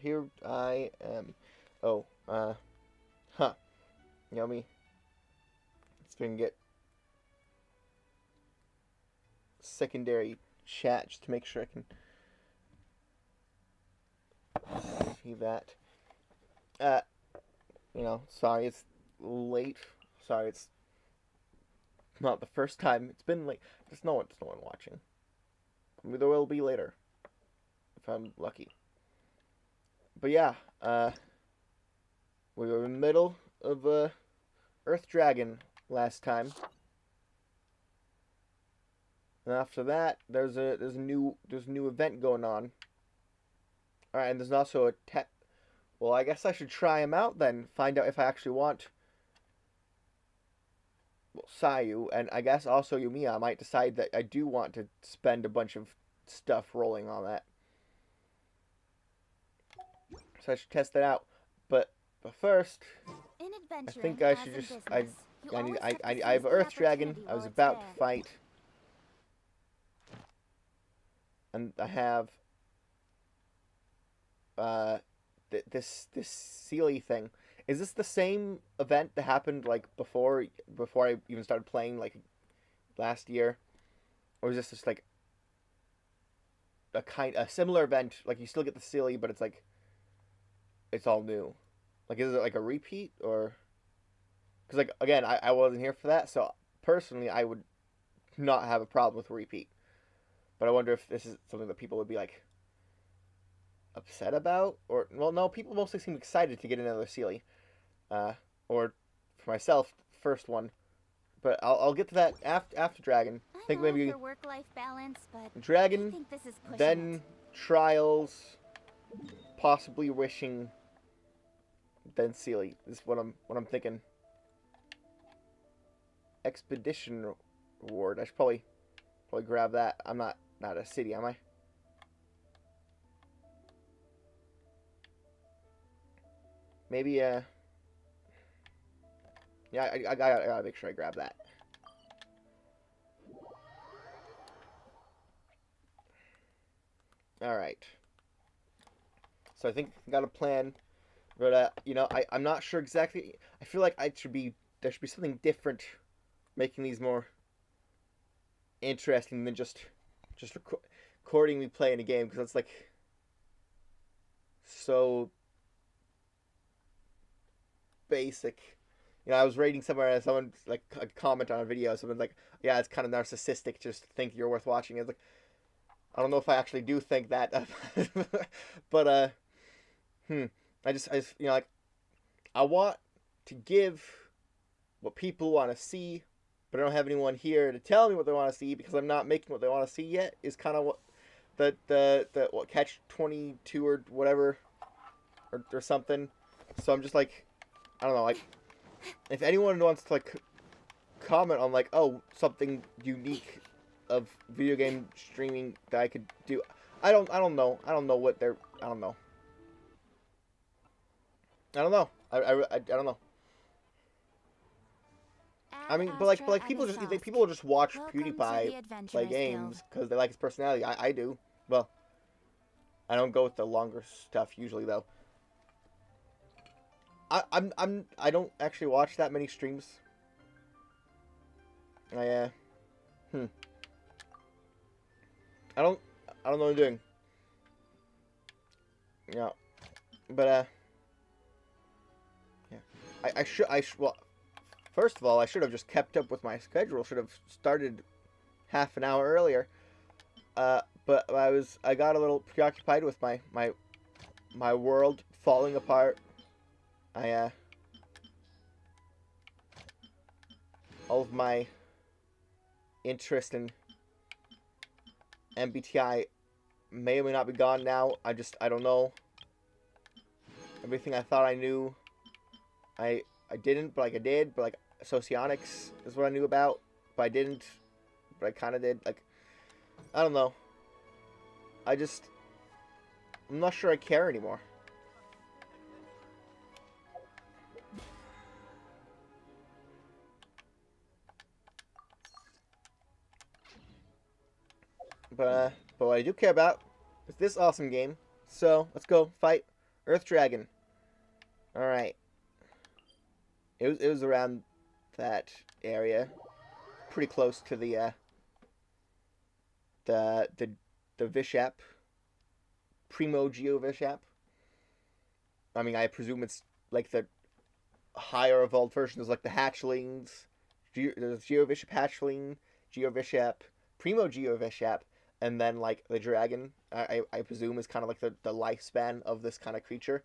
Here I am. Oh, huh. Yummy. Let's go and get secondary chat just to make sure I can see that. Uh, sorry it's late. Sorry it's not the first time. It's been late. There's no one watching. Maybe there will be later if I'm lucky. But yeah, we were in the middle of Earth Dragon last time. And after that, there's a new event going on. All right, and there's also a tech. Well, I guess I should try him out then. Find out if I actually want Sayu, and I guess also Yumiya. I might decide that I do want to spend a bunch of stuff rolling on that. So I should test that out. But first, In I adventuring, think I as should in just business, you I need always have to I seize have the Earth Dragon. opportunity I was while it's about there. to fight, and I have uh this Seelie thing. Is this the same event that happened like before I even started playing like last year, or is this just like a similar event? Like you still get the Seelie, but it's like it's all new. Like is it like a repeat or? Because like again, I wasn't here for that, so personally I would not have a problem with repeat. But I wonder if this is something that people would be like upset about, or well, no, people mostly seem excited to get another Seelie. Uh, or for myself, first one. But I'll get to that after Dragon. I think I'm all maybe for work-life balance, but I Dragon, think this is pushing it. then Trials, possibly Wishing, then Seelie. This is what I'm thinking. Expedition Reward. I should probably grab that. I'm not a city, am I? Maybe yeah, I gotta make sure I grab that. All right. So I think I got a plan, but I'm not sure exactly. I feel like there should be something different, making these more interesting than just recording me playing a game because it's like so basic. I was reading somewhere and someone like a comment on a video. Someone's like, "Yeah, it's kind of narcissistic to just think you're worth watching." It's like I don't know if I actually do think that, but hmm. I just like I want to give what people want to see, but I don't have anyone here to tell me what they want to see because I'm not making what they want to see yet. Is kind of what the what catch 22 or whatever or something. So I'm just like I don't know, like if anyone wants to like comment on like something unique of video game streaming that I could do. I don't know. I don't know what they're I don't know. I don't know. I don't know. I Ad mean, but like Astra people will Agostosk. just watch Welcome to PewDiePie the play Adventurers Guild. games because they like his personality. I do. Well, I don't go with the longer stuff usually though. I don't actually watch that many streams. I hmm. I don't I don't know what I'm doing. Yeah, but yeah. Well, first of all, I should have just kept up with my schedule. Should have started half an hour earlier. But I got a little preoccupied with my world falling apart. I all of my interest in MBTI may or may not be gone now. I don't know. Everything I thought I knew, I didn't, but like I did. But like socionics is what I knew about, but I didn't. But I kind of did. Like I don't know. I just I'm not sure I care anymore. But what I do care about is this awesome game, So let's go fight Earth Dragon. All right. It was around that area, pretty close to the Vishap, Primo Geo Vishap. I mean, I presume it's like the higher evolved version. There's like the hatchlings, there's Geo Vishap hatchling, Geo Vishap, Primo Geo Vishap, and then like the dragon. I presume is kind of like the lifespan of this kind of creature.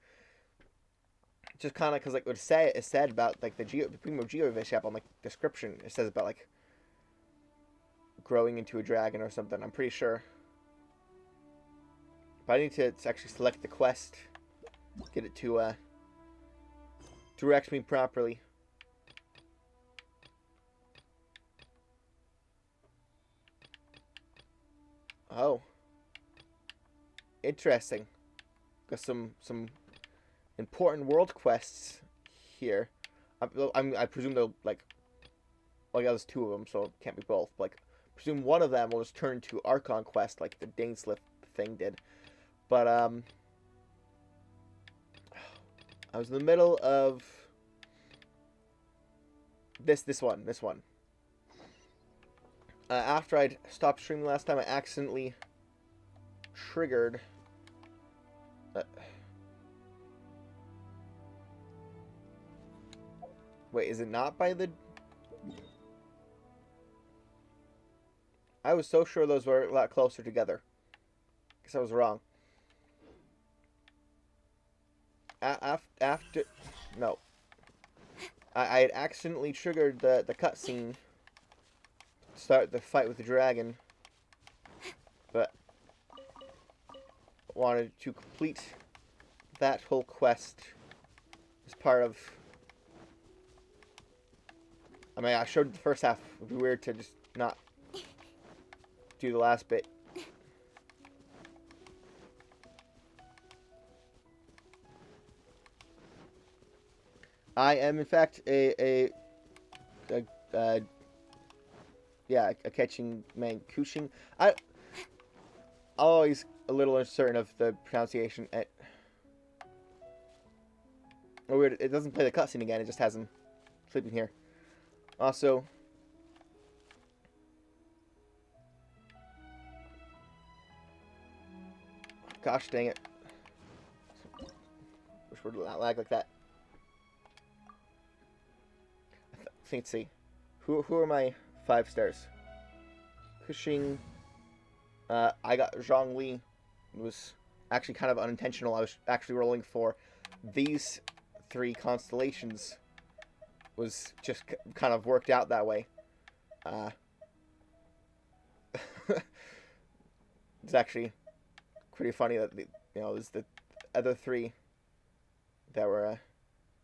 Just kind of because like what it said about like the Primo Geo Vishap on like description. It says about like growing into a dragon or something. I'm pretty sure. But I need to actually select the quest, get it to direct me properly. Oh, interesting. Got some important world quests here. I presume they'll like. Well, yeah, there's two of them, so it can't be both. But, like, I presume one of them will just turn to Archon quest, like the Daneslith thing did. But I was in the middle of this one. After I'd stopped streaming last time, I accidentally triggered. Wait, is it not by the? I was so sure those were a lot closer together. Guess I was wrong. After, no. I had accidentally triggered the cutscene. Start the fight with the dragon. But wanted to complete that whole quest as part of. I mean, I showed the first half. It would be weird to just not do the last bit. I am, in fact, a catching Mancushing. I'm always a little uncertain of the pronunciation. Oh, weird. It doesn't play the cutscene again. It just has him sleeping here. Also, gosh dang it. Wish we'd not lag like that. Let's see. Who are my 5 stars? Cushing. I got Zhongli. It was actually kind of unintentional. I was actually rolling for these 3 constellations. Was just kind of worked out that way. It's actually pretty funny that it was the other 3 that were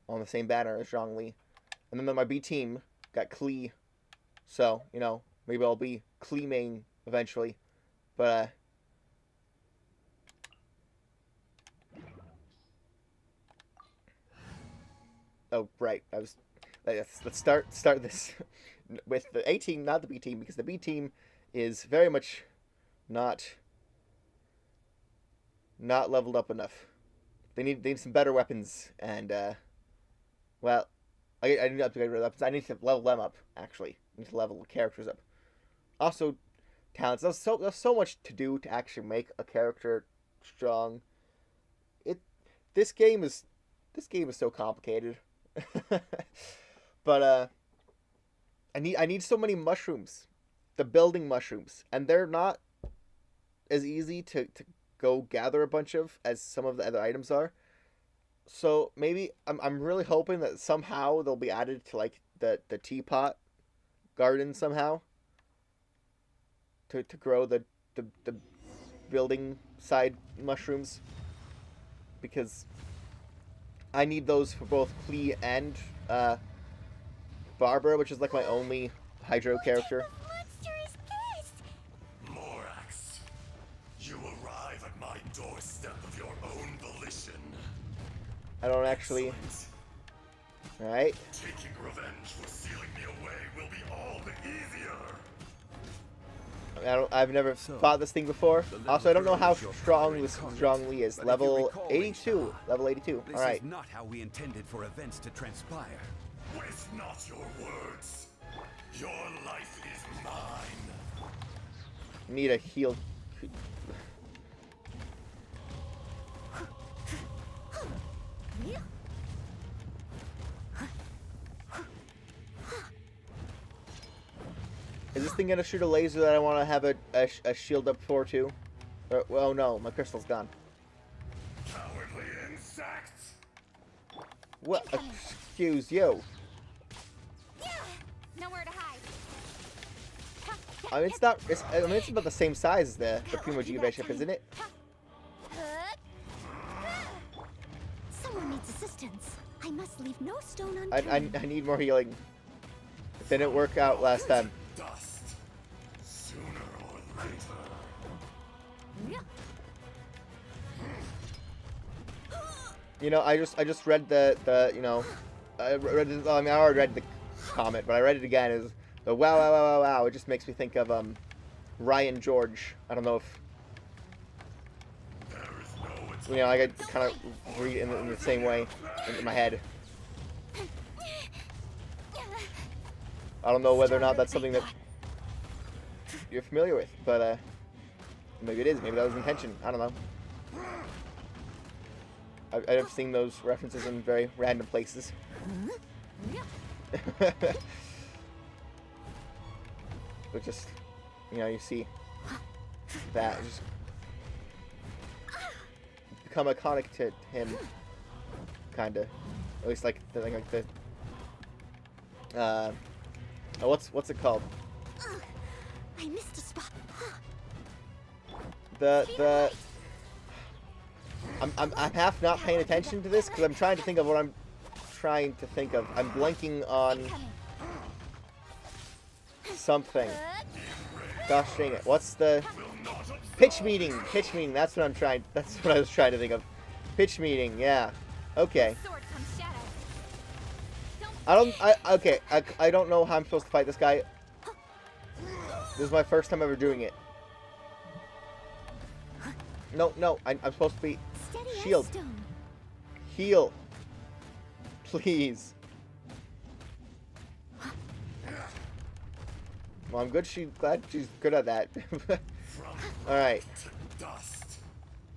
on the same banner as Zhongli. And then my B team got Klee. So, maybe I'll be Klee main eventually. But, oh, right. Let's start this with the A team, not the B team, because the B team is very much not leveled up enough. They need some better weapons, and well, I need to upgrade weapons. I need to level them up. Actually, I need to level the characters up. Also, talents. There's so much to do to actually make a character strong. This game is so complicated. But I need so many mushrooms, the building mushrooms, and they're not as easy to go gather a bunch of as some of the other items are. So maybe I'm really hoping that somehow they'll be added to like the teapot garden somehow to grow the building side mushrooms, because I need those for both Klee and Barbara, which is like my only Hydro character. What monster is this? Morax, you arrive at my doorstep of your own volition. I don't actually. Alright. Taking revenge for sealing me away will be all the easier. I've never So, fought this thing before. the little Also, I don't know how girl is your strong favorite this incarnate. Strong Lee is. But if you Level recall, 82. Lisa, Level 82. This All right. is not how we intended for events to transpire. Waste not your words. Your life is mine. Need a heal. Is this thing gonna shoot a laser that I want to have a shield up for too? Or, well, no, my crystal's gone. Cowardly insects. What? Excuse you. Nowhere to hide. I mean, it's not. I mean, it's about the same size as the Primo Jive ship, isn't it? Someone needs assistance. I must leave no stone unturned. I need more healing. It didn't work out last time. Dust. Sooner or later. You know, I just read the you know, I read. I mean, I already read the comment, but I read it again. It was the wow wow wow wow wow. It just makes me think of Ryan George. I don't know if There is no you know. I kind of read it in the same way in my head. I don't know whether or not that's something that you're familiar with, but maybe it is. Maybe that was intention. I don't know. I've seen those references in very random places. But just, you know, you see that just become iconic to him, kinda. At least like the what's it called? I missed a spot. I'm half not paying attention to this because I'm trying to think of what I'm trying to think of. I'm blanking on something. Gosh dang it! What's the pitch meeting? Pitch meeting. That's what I'm trying. That's what I was trying to think of. Pitch meeting. Yeah. Okay. Sword comes shadow. Okay. I don't know how I'm supposed to fight this guy. This is my first time ever doing it. No. I'm supposed to be Steady as shield. stone. Heal. Please. Well, I'm good. Glad she's good at that. All right. to dust.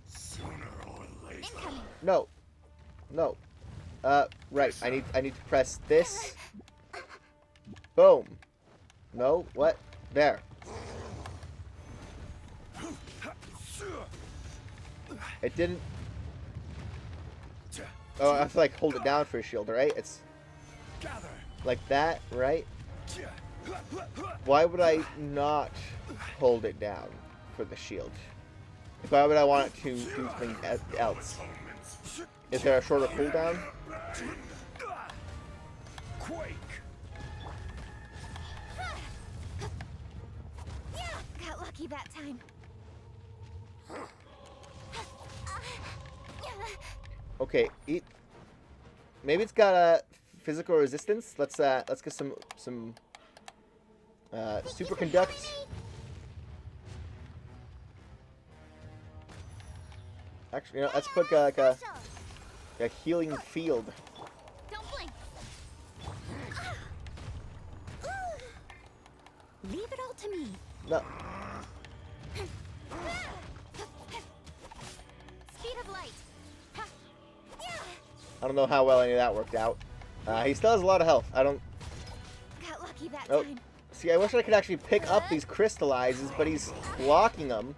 Sooner or later. Incoming. No. Right. I need to press this. Boom. No. What? There. It didn't. Oh, I have to like hold it down for a shield, right? It's like that, right? Why would I not hold it down for the shield? Why would I want it to do something else? Is there a shorter cooldown? Quake. Got lucky that time. Okay, maybe it's got a physical resistance. Let's get some superconduct. Actually, you know, let's put like a healing field. Don't blink. Leave it all to me. No, Speed of light. I don't know how well any of that worked out. He still has a lot of health. I don't. Got lucky that Oh, time. see, I wish I could actually pick up these crystallizes, but he's blocking them.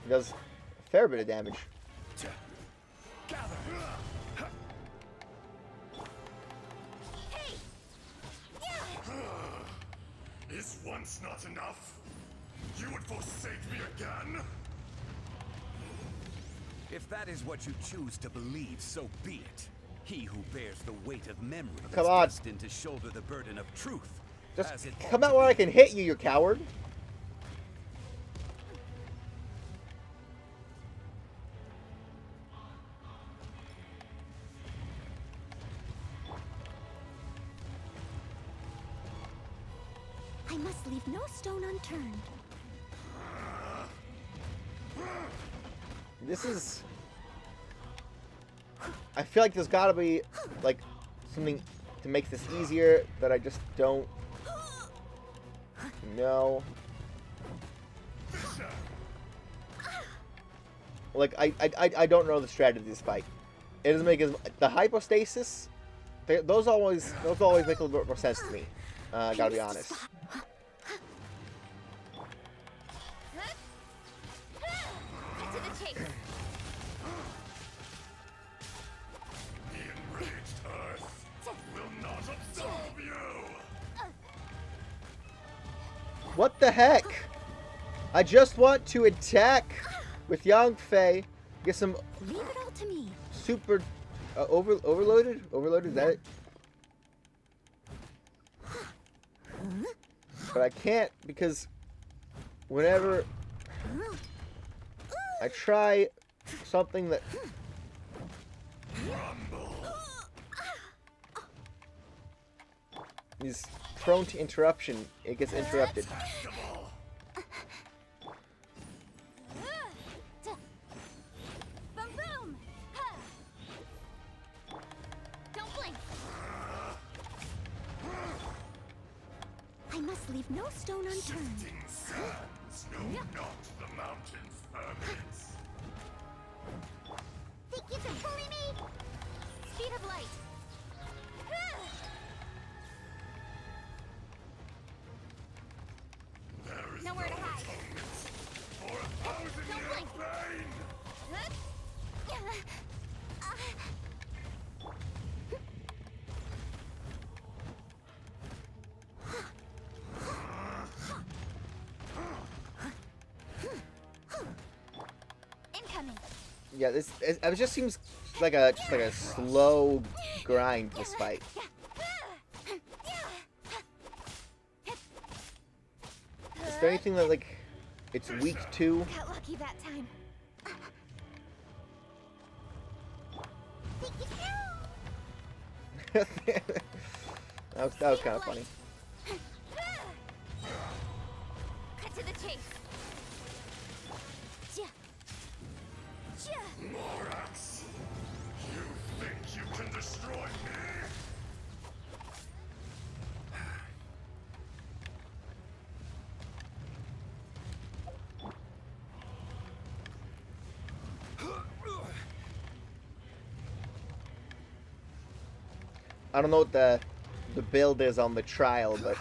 He does a fair bit of damage. Hey. Is once not enough? You would forsake me again? If that is what you choose to believe, so be it. He who bears the weight of memory Come is on. destined to shoulder the burden of truth. Just as it come ought out to where I be. can hit you, you coward. I must leave no stone unturned. this is... I feel like there's gotta be, like, something to make this easier that I just don't know. Like, I don't know the strategy of this fight. It doesn't make as... The hypostasis, those always make a little bit more sense to me. Gotta be honest. Get to the chase. The enraged earth will not absolve you! What the heck? I just want to attack with Yang Fei. Get some Leave it all to me. super overloaded. Overloaded, is that it? But I can't because whenever I try something that is prone to interruption, it gets interrupted. Boom boom. Don't blink. I must leave no stone unturned. Shifting sands know not the mountain's permanence. Think you can bully me? Speed of light. There is Nowhere to no hide. atonement for 1,000 Don't years blink. pain! Incoming. Yeah, it just seems like a slow grind, this fight. Is there anything that like it's weak to? Got lucky that time. that was kind of funny. Cut to the chase. Morax, you think you can destroy me? I don't know what the build is on the trial, but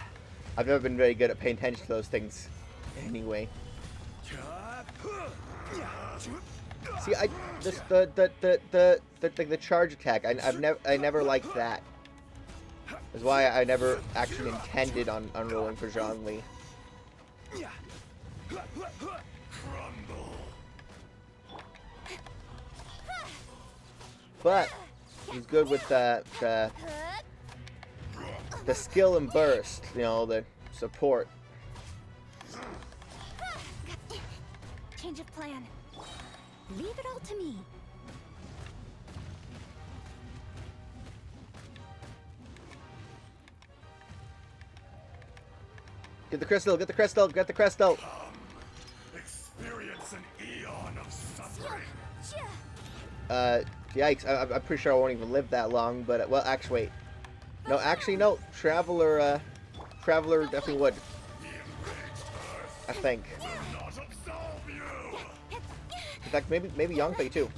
I've never been very good at paying attention to those things. Anyway, see, the charge attack. I never liked that. That's why I never actually intended on rolling for Zhongli. Crumble. But he's good with the skill and burst. You know, the support. Change of plan. Leave it all to me. Get the crystal. Get the crystal. Get the crystal. Experience an eon of suffering. Yikes! I'm pretty sure I won't even live that long. But well, actually, wait. No, actually, no. Traveler definitely would. The enraged earth I think. will not absolve you. In fact, maybe Yangfei too.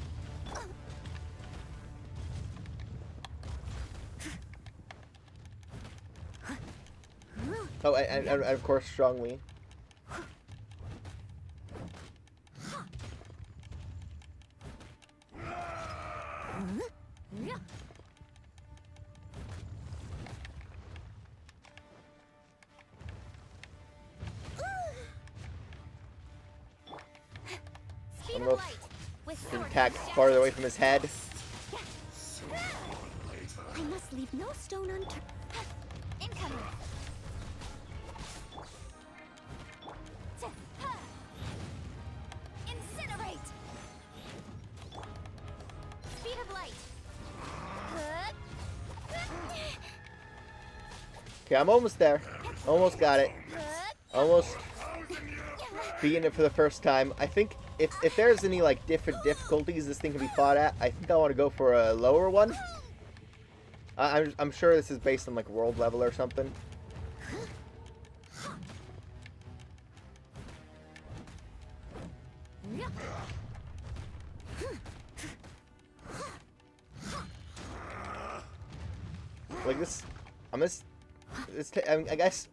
Oh, and of course, strongly. I don't know if he can attack farther away from his head. I must leave no stone unturned. Incoming. Incinerate. Speed of light. Okay, I'm almost there. Almost got it. Almost beating it for the first time. I think if there's any like different difficulties this thing can be fought at, I think I want to go for a lower one. I'm sure this is based on like world level or something. Like this, I guess,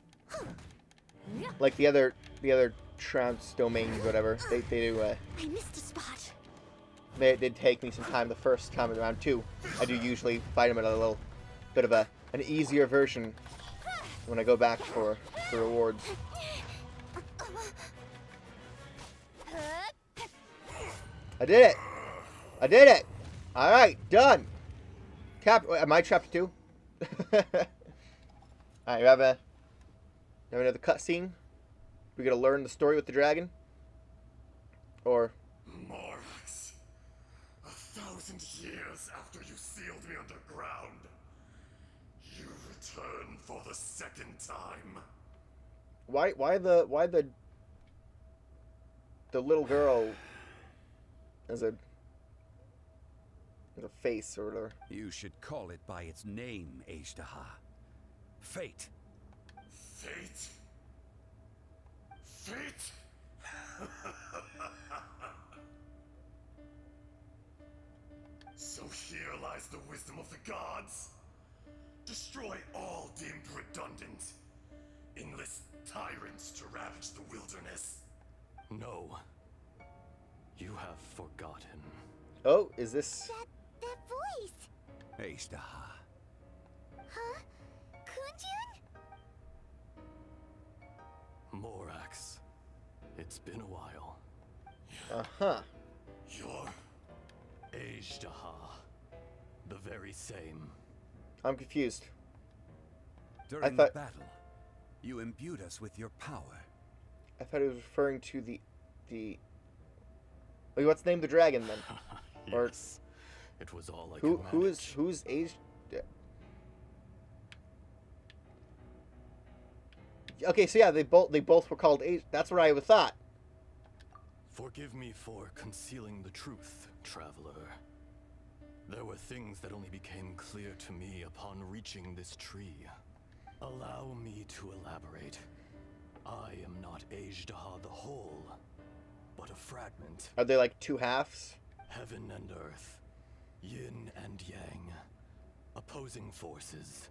like the other trance domains, whatever. They do. I missed a spot. It did take me some time the first time in round 2. I do usually fight him at a little bit of an easier version when I go back for rewards. I did it! I did it! Alright, done! Am I chapter 2? Alright, we have another cutscene. We're gonna learn the story with the dragon? Or... Morax, 1,000 years after you sealed me underground, you return for the second time. Why the little girl as a face or whatever? You should call it by its name, Ajdaha. Fate. Fate? Fate? So here lies the wisdom of the gods. Destroy all deemed redundant. Enlist tyrants to ravage the wilderness. No. You have forgotten. Oh, is this... That voice. Ajdaha. Huh? Kunjun? Morax. It's been a while. Uh-huh. You're... Ajdaha. The very same. I'm confused. During thought- the battle, you imbued us with your power. I thought he was referring to the... Wait, what's the name of the dragon then? Or- Yes. It was all I Who could who's manage. who's age? Okay, so yeah, they both were called age. That's what I would thought. Forgive me for concealing the truth, traveler. There were things that only became clear to me upon reaching this tree. Allow me to elaborate. I am not Ajdaha the whole, but a fragment. Are they like two halves? Heaven and earth, yin and yang, opposing forces.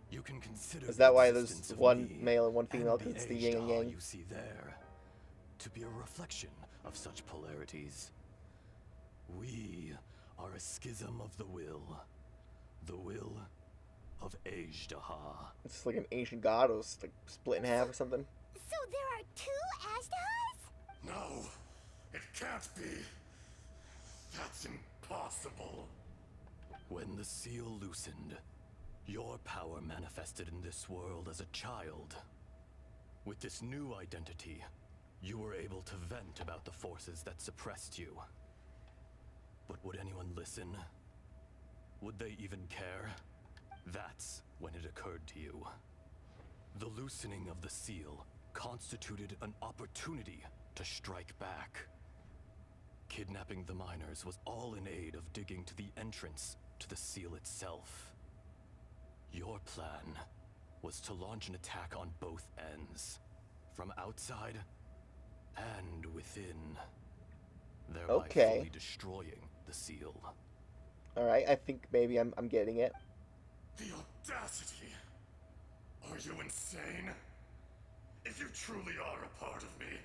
You can consider Is that the why there's existence of one me male and one female? and Because it's the Ajdaha yin and yang. you see there to be a reflection of such polarities. We are a schism of the will of Ajdaha. It's like an ancient god. It was like split in half or something. So there are two Ashdahas? No, it can't be. That's impossible. When the seal loosened, your power manifested in this world as a child. With this new identity, you were able to vent about the forces that suppressed you. But would anyone listen? Would they even care? That's when it occurred to you. The loosening of the seal constituted an opportunity to strike back. Kidnapping the miners was all in aid of digging to the entrance to the seal itself. Your plan was to launch an attack on both ends, from outside and within, thereby Okay. fully destroying the seal. All right, I think maybe I'm getting it. The audacity! Are you insane? If you truly are a part of me,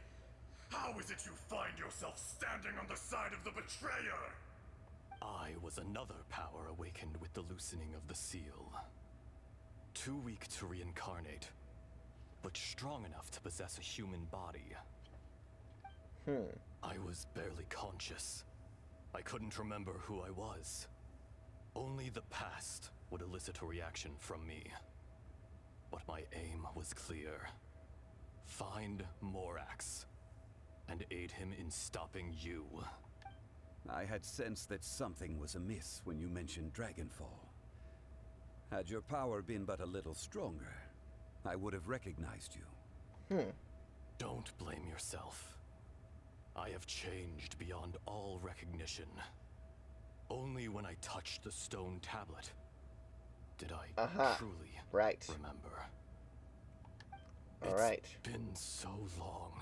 how is it you find yourself standing on the side of the betrayer? I was another power awakened with the loosening of the seal. Too weak to reincarnate, but strong enough to possess a human body. I was barely conscious. I couldn't remember who I was. Only the past would elicit a reaction from me. But my aim was clear. Find Morax, and aid him in stopping you. I had sensed that something was amiss when you mentioned Dragonfall. Had your power been but a little stronger, I would have recognized you. Don't blame yourself. I have changed beyond all recognition. Only when I touched the stone tablet did I truly Right. remember. All right. It's been so long.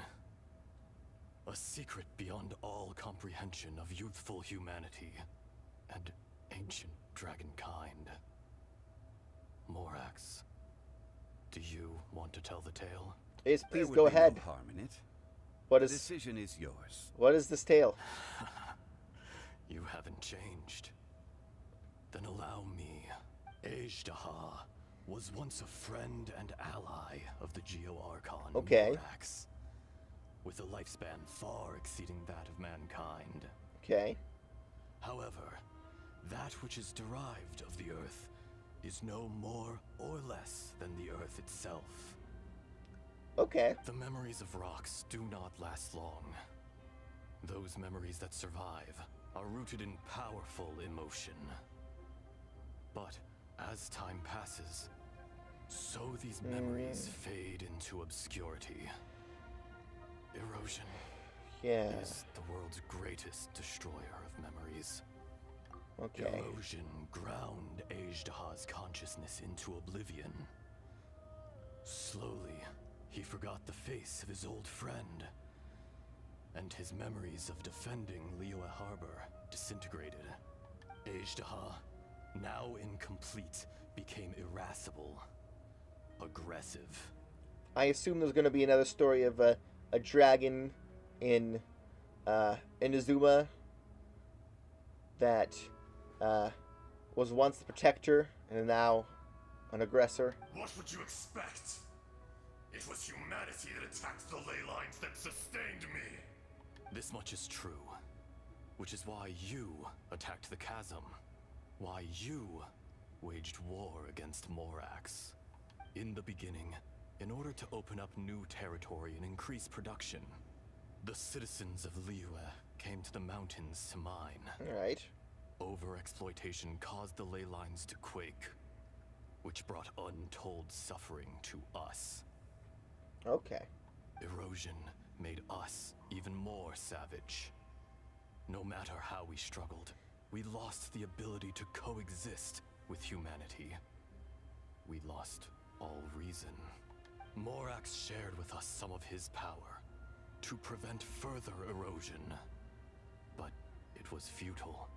A secret beyond all comprehension of youthful humanity and ancient dragonkind. Morax, do you want to tell the tale? Yes, There please would go be no ahead. harm in it. What The is decision is yours. what is this tale? You haven't changed. Then allow me. Ejdaha was once a friend and ally of the Geo-Archon Okay. Morax, with a lifespan far exceeding that of mankind. Okay. However, that which is derived of the Earth is no more or less than the Earth itself. Okay. The memories of rocks do not last long. Those memories that survive are rooted in powerful emotion. But as time passes, so these memories fade into obscurity. Erosion Yeah. is the world's greatest destroyer of memories. Okay. Erosion ground Ejdaha's consciousness into oblivion. Slowly, he forgot the face of his old friend, and his memories of defending Liyue Harbor disintegrated. Ejdaha, now incomplete, became irascible, aggressive. I assume there's going to be another story of a dragon in Inazuma that was once the protector and now an aggressor. What would you expect? It was humanity that attacked the ley lines that sustained me. This much is true, which is why you attacked the chasm, why you waged war against Morax. In the beginning, in order to open up new territory and increase production, the citizens of Liyue came to the mountains to mine. Alright. Overexploitation caused the ley lines to quake, which brought untold suffering to us. Okay. Erosion made us even more savage. No matter how we struggled, we lost the ability to coexist with humanity. We lost all reason. Morax shared with us some of his power to prevent further erosion, but it was futile.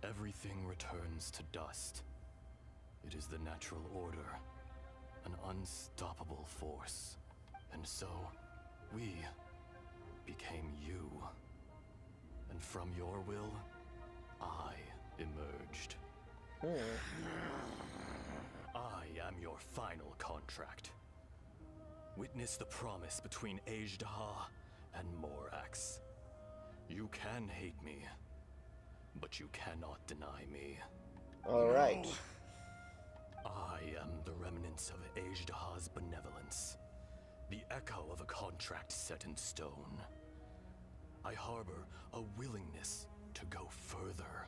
Everything returns to dust. It is the natural order, an unstoppable force. And so, we became you. And from your will, I emerged. I am your final contract. Witness the promise between Ejdaha and Morax. You can hate me, but you cannot deny me. Alright. I am the remnants of Ejdaha's benevolence, the echo of a contract set in stone. I harbor a willingness to go further,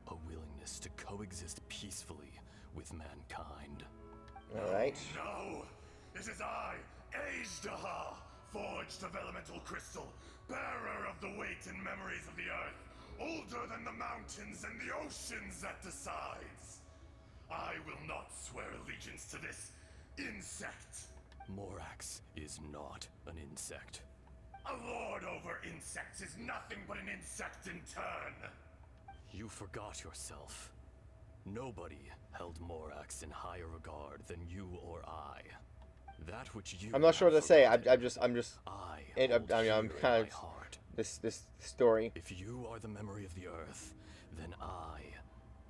a willingness to coexist peacefully with mankind. Alright. No! It is I, Ejdaha, forged of elemental crystal, bearer of the weight and memories of the earth, older than the mountains and the oceans that decides. I will not swear allegiance to this insect. Morax is not an insect. A lord over insects is nothing but an insect in turn. You forgot yourself. Nobody held Morax in higher regard than you or I. That which you I'm not sure what have to say. forgotten, I'm just I I'm hold kind here of in my heart. this story. If you are the memory of the earth, then I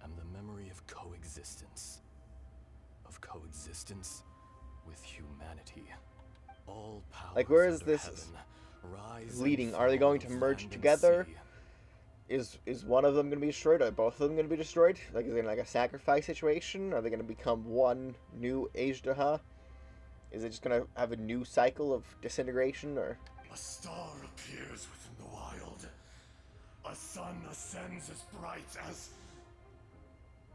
am the memory of coexistence. Of coexistence with humanity. All powers Like, where is under this heaven rise and leading? Are they going to fall of merge land and together? sea. Is one of them going to be destroyed? Are both of them going to be destroyed? Like, is it like a sacrifice situation? Are they going to become one new Ejdaha? Is it just going to have a new cycle of disintegration, or? A star appears within the wild. A sun ascends as bright as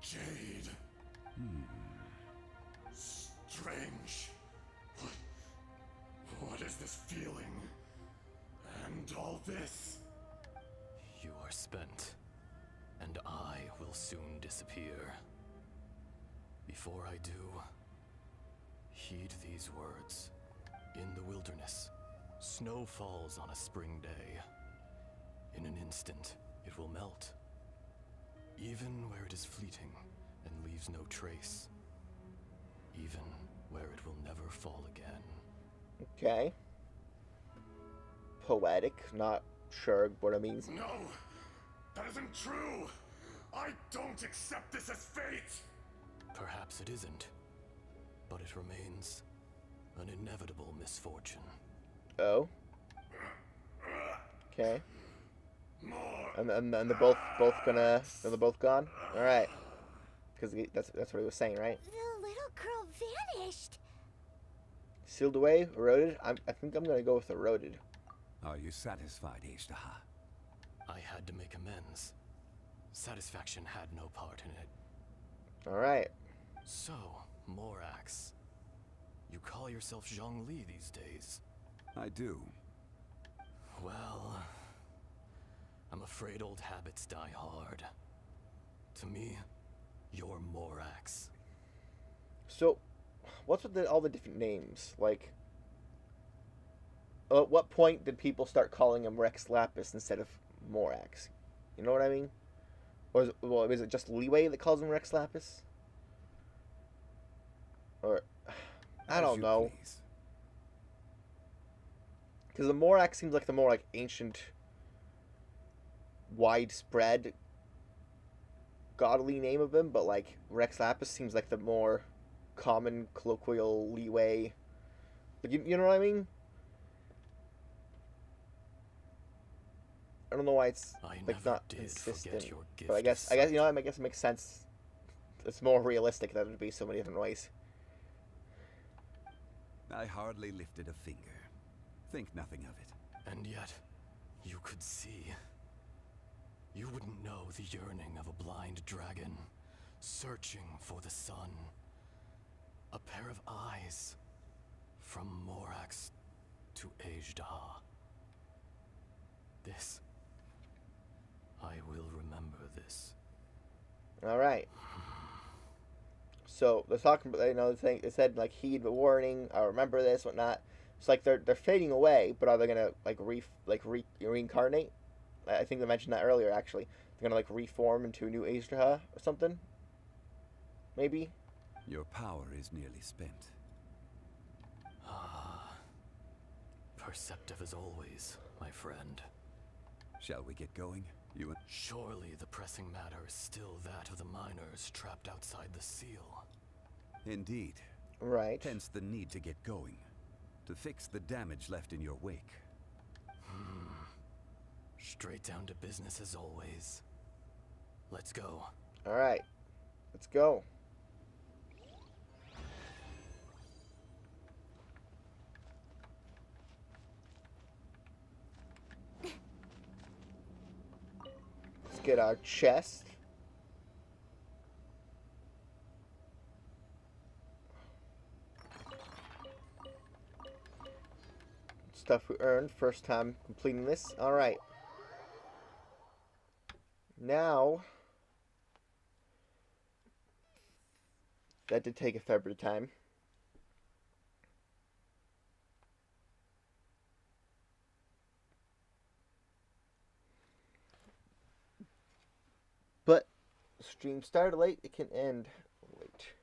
jade. Strange. What is this feeling? end all this? You are spent, and I will soon disappear. Before I do, heed these words. In the wilderness, snow falls on a spring day. In an instant, it will melt. Even where it is fleeting and leaves no trace. Even where it will never fall again. Okay. Poetic, not sure what it means. No! That isn't true! I don't accept this as fate! Perhaps it isn't, but it remains an inevitable misfortune. Oh. Okay. More! And they're both gone? Alright. Because that's what he was saying, right? The little girl vanished. Sealed away? Eroded? I think I'm gonna go with eroded. Are you satisfied, Ishtaha? I had to make amends. Satisfaction had no part in it. Alright. So, Morax, you call yourself Zhongli these days? I do. Well, I'm afraid old habits die hard. To me, you're Morax. So, what's with all the different names? Like, at what point did people start calling him Rex Lapis instead of Morax? You know what I mean? Or is it just Leeway that calls him Rex Lapis? Or, I don't know. Because the Morax seems like the more ancient, widespread, godly name of him, but Rex Lapis seems like the more common, colloquial Leeway. You know what I mean? I don't know why it's not consistent, but I guess I guess it makes sense. It's more realistic that it'd be so many different ways. I hardly lifted a finger. Think nothing of it. And yet, you could see. You wouldn't know the yearning of a blind dragon, searching for the sun. A pair of eyes, from Morax to Ajdaha. This, I will remember this. All right. So they're talking about, the thing. It said heed the warning. I remember this, whatnot. It's they're fading away, but are they gonna reincarnate? I think they mentioned that earlier. Actually, they're gonna reform into a new Ajdaha or something. Maybe. Your power is nearly spent. Ah, perceptive as always, my friend. Shall we get going? You and... Surely the pressing matter is still that of the miners trapped outside the seal. Indeed. Right. Hence the need to get going. To fix the damage left in your wake. Straight down to business as always. Let's go. All right. Let's go. Let's get our chest. Stuff we earned first time completing this. All right. Now, that did take a fair bit of time. But stream started late, it can end late.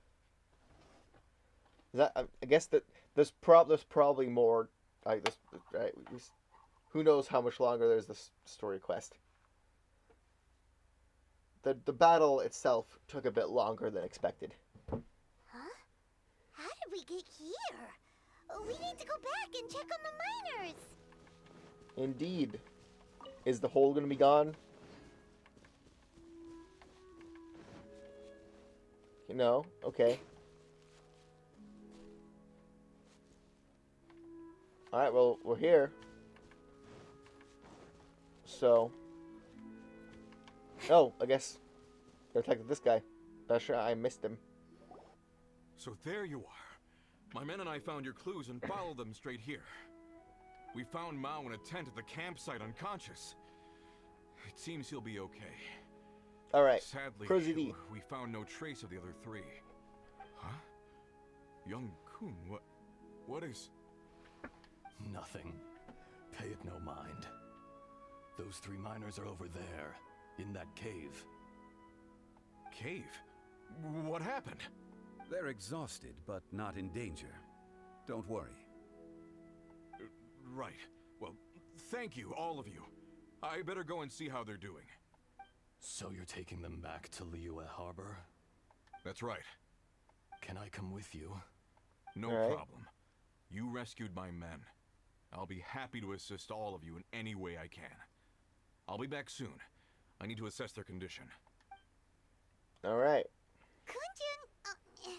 Is that, I guess that there's probably more. Who knows how much longer there's this story quest. The battle itself took a bit longer than expected. Huh? How did we get here? We need to go back and check on the miners. Indeed. Is the hole gonna be gone? No? Okay. Alright, well, we're here. So... Oh, I guess they attacked this guy. Not sure I missed him. So there you are. My men and I found your clues and followed them straight here. We found Mao in a tent at the campsite unconscious. It seems he'll be okay. Alright. Sadly, Proceed. we found no trace of the other three. Huh? Young Kun, what is... Nothing. Pay it no mind. Those 3 miners are over there, in that cave. Cave? What happened? They're exhausted, but not in danger. Don't worry. Right. Well, thank you, all of you. I better go and see how they're doing. So you're taking them back to Liyue Harbor? That's right. Can I come with you? No All right. problem. You rescued my men. I'll be happy to assist all of you in any way I can. I'll be back soon. I need to assess their condition. Alright. Kunjun,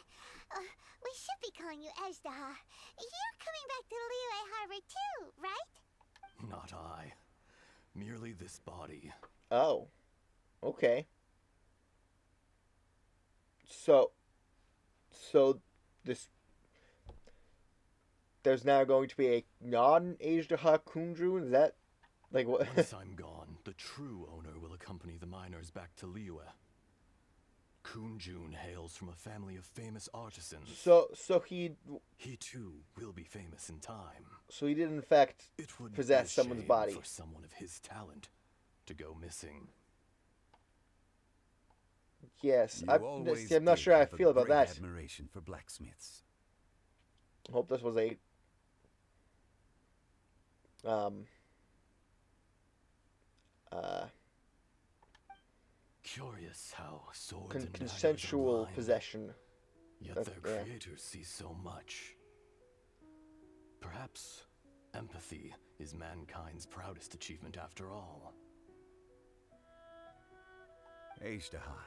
we should be calling you Ezdaha. You're coming back to Liyue Harbor too, right? Not I. Merely this body. Oh. Okay. So this... There's now going to be a non-Ajdaha Kunjun? Is that... Like, what? Once I'm gone, the true owner will accompany the miners back to Liyue. Kunjun hails from a family of famous artisans. So he He too will be famous in time. did in fact It would possess be a someone's shame body. for someone of his talent to go missing. Yes. You always I'm not did sure how I have a feel about great that. admiration for blacksmiths. I hope this was a Curious how swords and daggers are consensual blind, possession. Yet That's- their yeah. creators see so much. Perhaps empathy is mankind's proudest achievement after all. Ajdaha,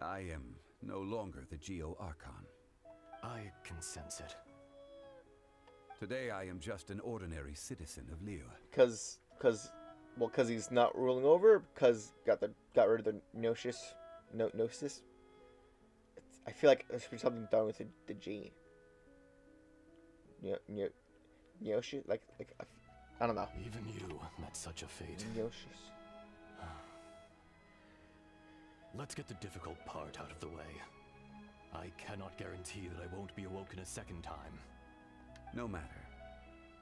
I am no longer the Geo Archon. I can sense it. Today I am just an ordinary citizen of Liyue. Cause he's not ruling over. Because got rid of the gnosis. I feel like there should be something done with the G. Gnosis, like I don't know. Even you met such a fate. Gnosis. Let's get the difficult part out of the way. I cannot guarantee that I won't be awoken a second time. No matter.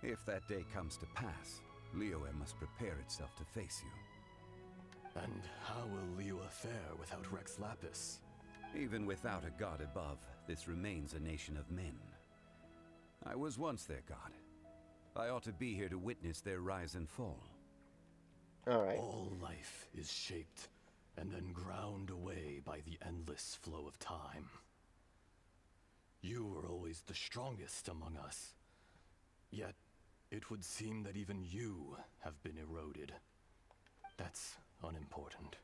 If that day comes to pass, Liyue must prepare itself to face you. And how will Liyue fare without Rex Lapis? Even without a god above, this remains a nation of men. I was once their god. I ought to be here to witness their rise and fall. Alright. All life is shaped and then ground away by the endless flow of time. You were always the strongest among us. Yet, it would seem that even you have been eroded. That's unimportant.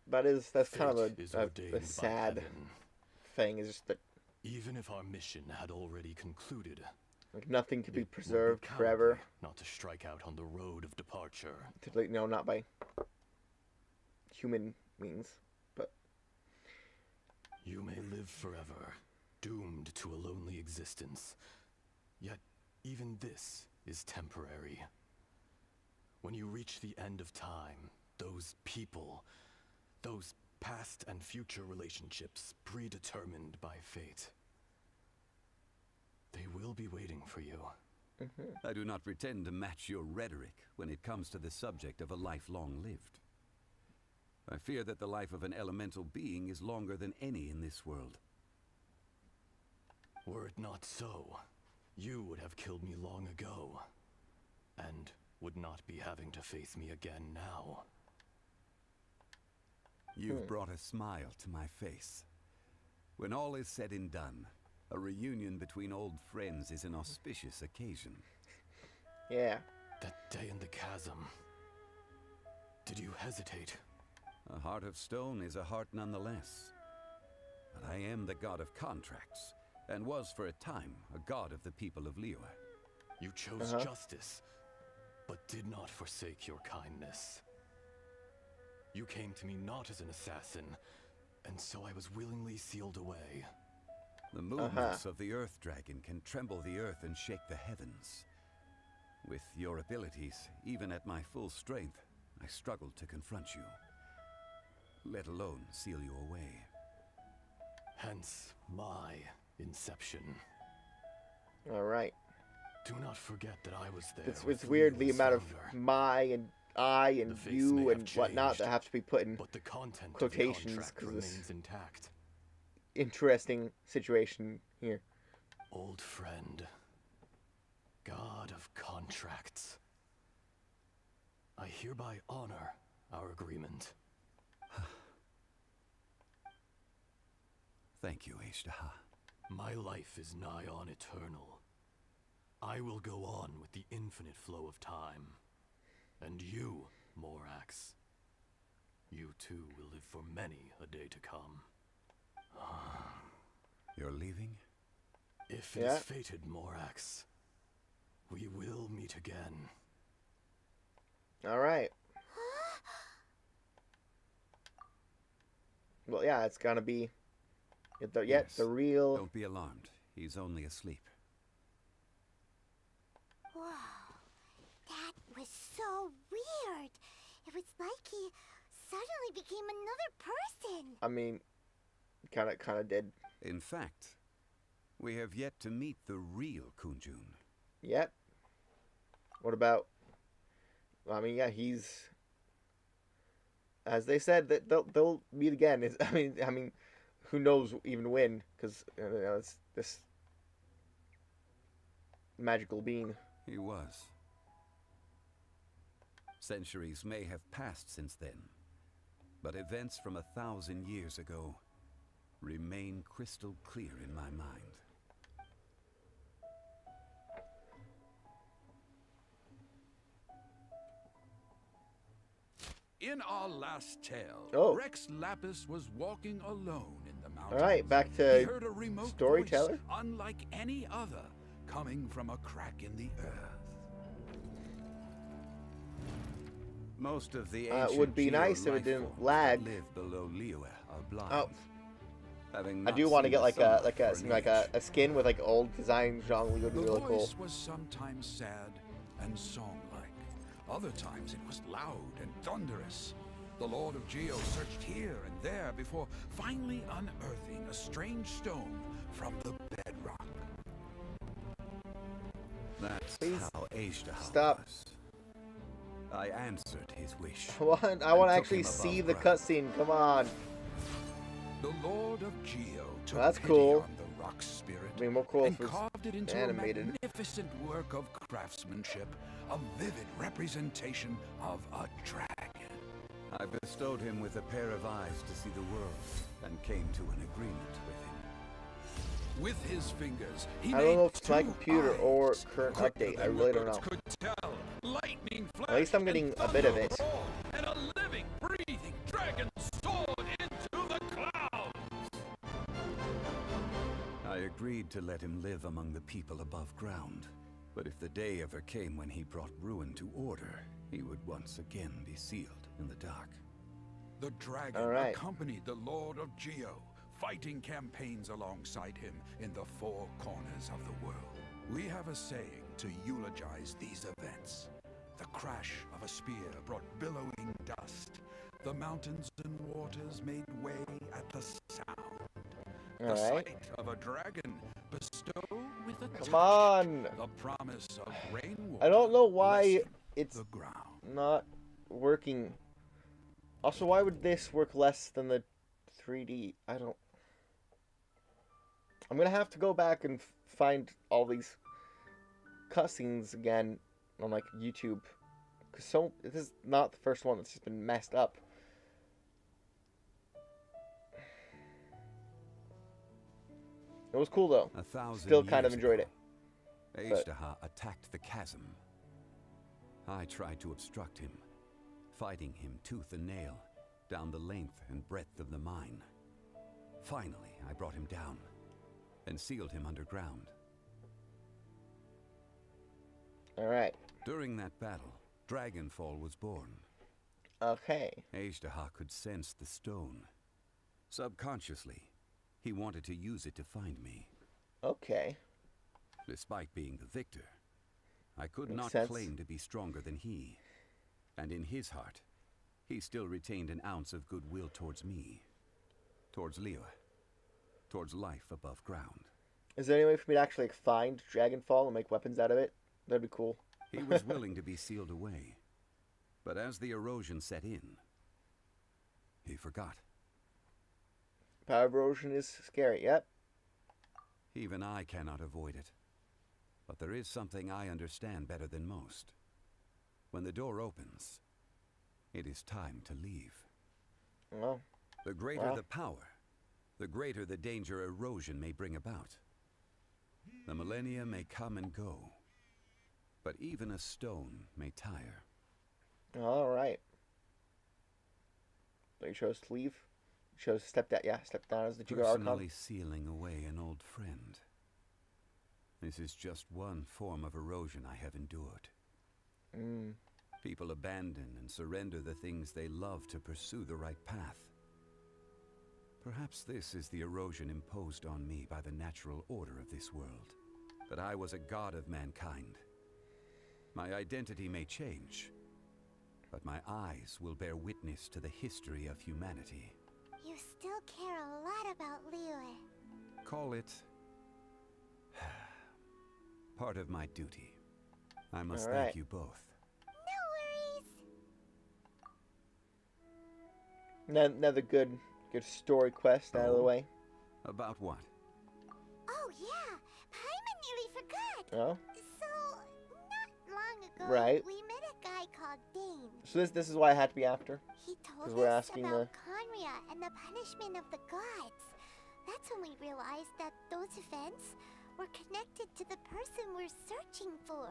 That's kind of Fate is a ordained by sad heaven. thing. Is just that Even if our mission had already concluded, like nothing can be it would preserved cowardly forever. not to strike out on the road of departure. Not by human means, but You may live forever, doomed to a lonely existence. Yet, even this is temporary. When you reach the end of time, those people, those past and future relationships predetermined by fate, they will be waiting for you. I do not pretend to match your rhetoric when it comes to the subject of a life long lived. I fear that the life of an elemental being is longer than any in this world. Were it not so, you would have killed me long ago, and would not be having to face me again now. You've brought a smile to my face. When all is said and done, a reunion between old friends is an auspicious occasion. yeah. That day in the chasm, did you hesitate? A heart of stone is a heart nonetheless. But I am the god of contracts, and was for a time a god of the people of Liyue. You chose justice, but did not forsake your kindness. You came to me not as an assassin, and so I was willingly sealed away. The movements of the Earth Dragon can tremble the earth and shake the heavens. With your abilities, even at my full strength, I struggled to confront you, let alone seal you away. Hence my inception. All right. Do not forget that I was there. It's weird the amount of my and I and The face you may have and whatnot changed, that have to be put in but the content quotations of the contract because this remains intact. interesting situation here. Old friend, God of contracts, I hereby honor our agreement. Thank you, Ishtaha. My life is nigh on eternal. I will go on with the infinite flow of time. And you, Morax, you too will live for many a day to come. You're leaving? If it Yeah. is fated, Morax, we will meet again. All right. Well, yeah, it's gonna be. Yes. The real. Don't be alarmed. He's only asleep. Whoa. That was so weird. It was like he suddenly became another person. I mean, kind of did. In fact, we have yet to meet the real Kunjun. Yet. What about? I mean, yeah, he's. As they said that they'll meet again. I mean, who knows even when? Because it's this magical being. He was. Centuries may have passed since then, but events from 1,000 years ago remain crystal clear in my mind. In our last tale, Oh. Rex Lapis was walking alone in the mountains. All right, back He to heard a remote storyteller. voice, unlike any other, coming from a crack in the earth. Most of the It ancient would be nice if it geo-life didn't forms lag. that live below Liyue are blind. Oh. Having I not do want to seen get the like sunlight for something an like age. a skin with like old design Zhongli would be The really cool. voice was sometimes sad and song-like. Other times it was loud and thunderous. The Lord of Geo searched here and there before finally unearthing a strange stone from the bedrock. That's Please how Ishtaha stop. was. I answered his wish. I want to and actually took him see above the ground. cutscene. Come on. The Lord of Geo took That's pity cool. on the rock spirit I mean, more cool and if it's carved it into animated. a magnificent work of craftsmanship, a vivid representation of a dragon. I bestowed him with a pair of eyes to see the world and came to an agreement with him. With his fingers, he I don't know made if it's my two computer eyes, or current quicker update. I than really don't words know. Could tell. Lightning At least I'm flashed getting and a bit of thunder it. roared, and a living, breathing dragon soared into the clouds. I agreed to let him live among the people above ground. But if the day ever came when he brought ruin to order, he would once again be sealed in the dark. The dragon All right. accompanied the Lord of Geo, fighting campaigns alongside him in the four corners of the world. We have a saying to eulogize these events. The crash of a spear brought billowing dust. The mountains and waters made way at the sound. The All right. sight of a dragon bestow with a touch Come on. the promise of rainwater. I don't know why blessing it's the ground. not working. Also, why would this work less than the 3D? I don't. I'm gonna have to go back and find all these cutscenes again on like YouTube, cause this is not the first one that's just been messed up. It was cool though. 1,000 Still kind of years enjoyed ago, it. but- Ishtaha attacked the chasm. I tried to obstruct him, fighting him tooth and nail down the length and breadth of the mine. Finally, I brought him down and sealed him underground. All right. During that battle, Dragonfall was born. Okay. Ishtaha could sense the stone. Subconsciously, he wanted to use it to find me. Okay. Despite being the victor, I could Makes not sense. claim to be stronger than he. And in his heart, he still retained an ounce of goodwill towards me. Towards Liyue. Towards life above ground. Is there any way for me to actually like, find Dragonfall and make weapons out of it? That'd be cool. He was willing to be sealed away. But as the erosion set in, he forgot. Power erosion is scary, yep. Even I cannot avoid it. But there is something I understand better than most. When the door opens, it is time to leave. Well, The greater the power, the greater the danger erosion may bring about. The millennia may come and go, but even a stone may tire. alright. So you chose to leave? You chose to step down as the Jugo Archon? Personally sealing away an old friend. This is just one form of erosion I have endured. People abandon and surrender the things they love to pursue the right path. Perhaps this is the erosion imposed on me by the natural order of this world. That I was a god of mankind. My identity may change, but my eyes will bear witness to the history of humanity. You still care a lot about Liyue. Call it part of my duty. I must All right. thank you both. No worries. Another good story quest out of the way. About what? Oh yeah, Paimon nearly forgot. Oh? So, not long ago, Right. we met a guy called Dane. So this is why I had to be after? He 'Cause told we're us asking about Conria and the punishment of the gods. That's when we realized that those events were connected to the person we're searching for.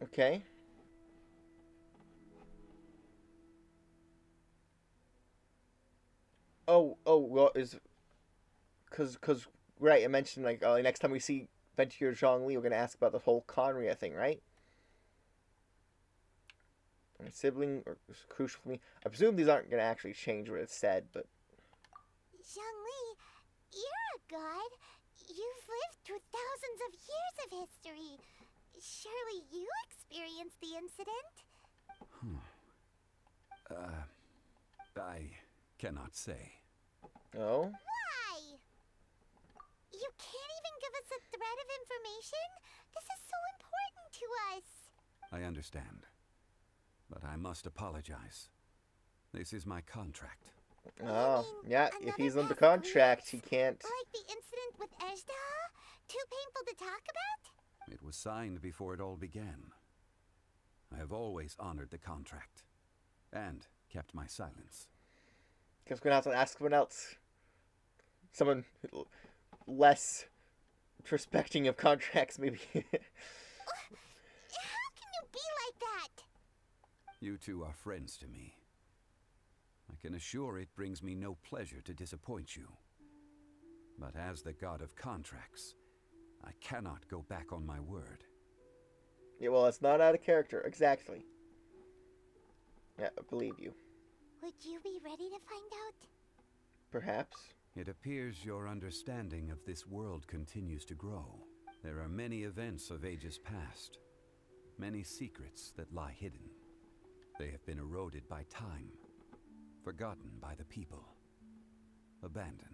Okay. Well, cause right, I mentioned like next time we see Venture Zhongli, we're gonna ask about the whole Conria thing, right? My sibling is crucial for me. I presume these aren't gonna actually change what it said, but Zhongli, you're a god. You've lived through thousands of years of history. Surely you experienced the incident? I cannot say. oh, Why? You can't even give us a thread of information? This is so important to us. I understand. But I must apologize. This is my contract. oh, mean yeah. If another he's under past contract, he grievance? can't. Like the incident with Ejda? Too painful to talk about? It was signed before it all began. I have always honored the contract. And kept my silence. Guess we're gonna have to ask someone else. Someone less respecting of contracts, maybe. How can you be like that? You two are friends to me. I can assure it brings me no pleasure to disappoint you. But as the god of contracts, I cannot go back on my word. Yeah, well, it's not out of character, exactly. Yeah, I believe you. Would you be ready to find out? Perhaps. It appears your understanding of this world continues to grow. There are many events of ages past, many secrets that lie hidden. They have been eroded by time, forgotten by the people, abandoned.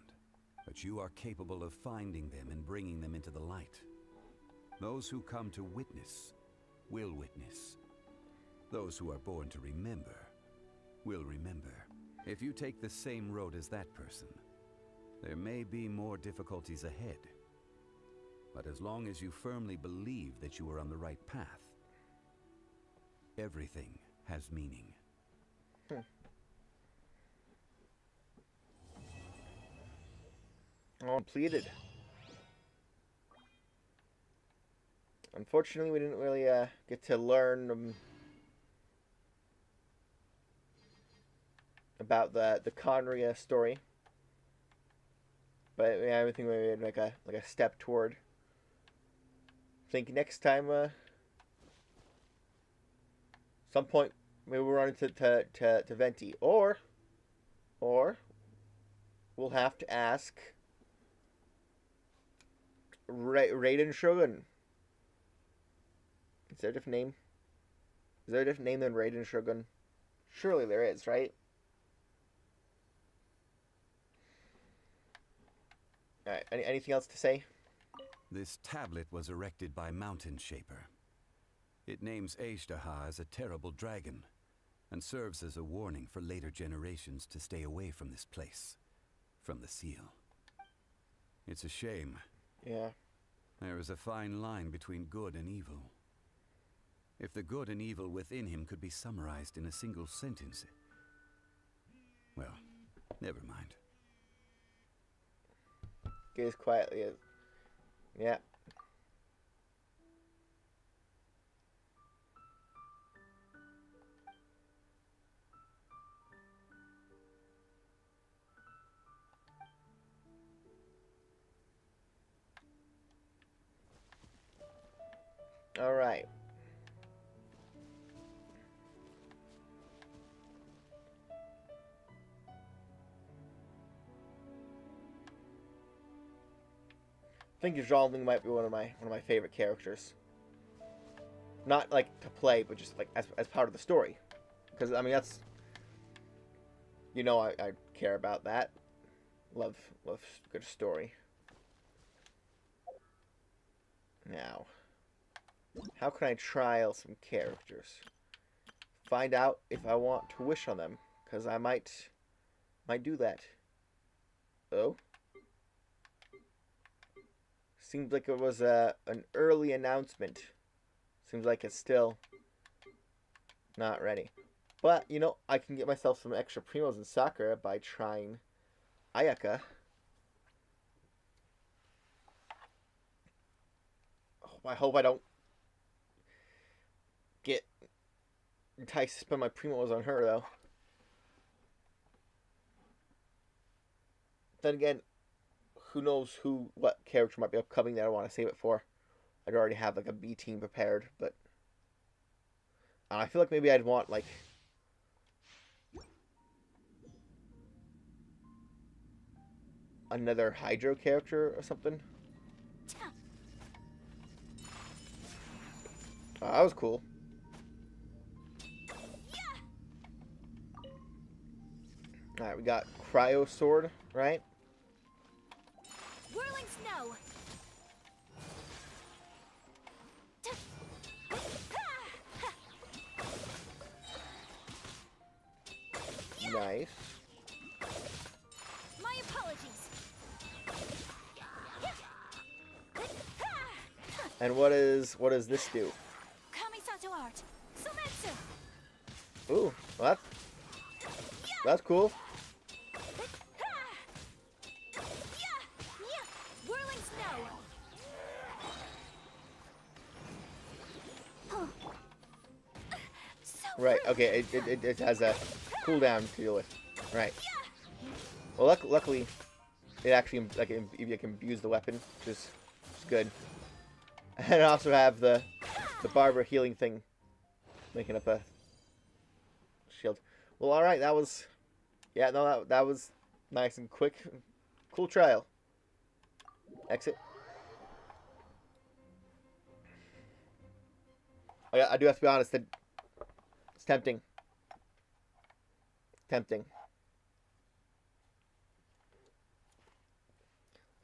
But you are capable of finding them and bringing them into the light. Those who come to witness will witness. Those who are born to remember will remember. If you take the same road as that person, there may be more difficulties ahead. But as long as you firmly believe that you are on the right path, everything has meaning. All completed. Unfortunately, we didn't really get to learn about the Conria story, but yeah, I think we made like a step toward. I think next time, some point maybe we'll run into to Venti, or we'll have to ask Raiden Shogun. Is there a different name? Is there a different name than Raiden Shogun? Surely there is, right? Alright, anything else to say? This tablet was erected by Mountain Shaper. It names Ashtaha as a terrible dragon, and serves as a warning for later generations to stay away from this place, from the seal. It's a shame. Yeah. There is a fine line between good and evil. If the good and evil within him could be summarized in a single sentence... Well, never mind. Gaze quietly. Yeah. All right. I think Zhongling might be one of my favorite characters. Not like to play, but just like as part of the story. Because I mean that's, you know, I care about that. Love good story. Now, how can I trial some characters? Find out if I want to wish on them, because I might do that. Oh. Seems like it was an early announcement. Seems like it's still not ready. But, you know, I can get myself some extra primos in Sakura by trying Ayaka. Oh, I hope I don't get enticed to spend my primos on her, though. Then again, who knows what character might be upcoming that I want to save it for. I'd already have like a B team prepared, but I feel like maybe I'd want like another Hydro character or something. Oh, that was cool. Alright, we got Cryo Sword, right? Whirling snow. Nice. My apologies. And what does this do? Kamisato art. Sometsu. Ooh, well, that's cool. Whirling snow. So Right, okay, it has a cooldown to deal with. Right. Well, luckily, it actually like it can abuse the weapon, which is good. And I also have the Barber healing thing, making up a shield. Well, all right, that was, yeah, no, that was nice and quick, cool trial. Exit. Oh yeah, I do have to be honest. It's tempting. Tempting.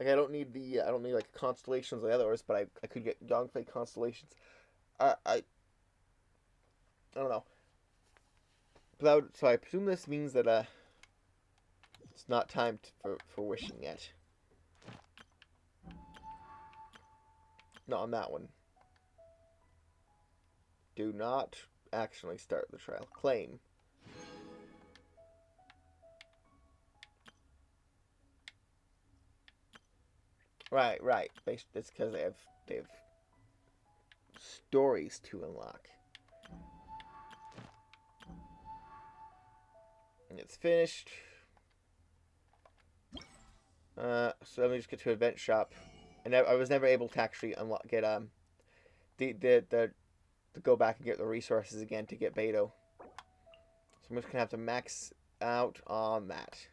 Like I don't need like constellations like others, but I could get Yongfei constellations. I don't know. But so I presume this means that it's not time for wishing yet. Not on that one. Do not actually start the trial. Claim. Right. It's because they have stories to unlock. And it's finished. So let me just get to event shop. And I was never able to actually get to go back and get the resources again to get Beto. So I'm just gonna have to max out on that.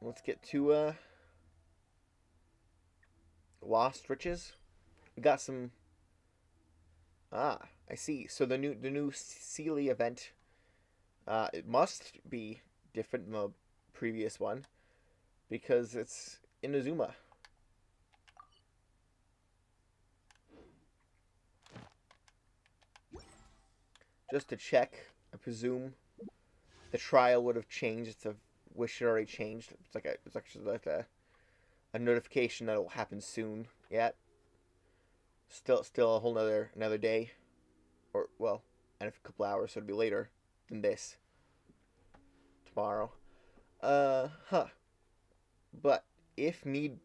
let's get to Lost Riches. We got some. Ah, I see. So the new Seelie event. It must be different than the previous one because it's in Inazuma. Just to check, I presume the trial would have changed. It's a wish it already changed. It's actually like a notification that will happen soon. Yet, still a whole another day, or well, and a couple hours, so it'll be later than this tomorrow. Huh. But if need,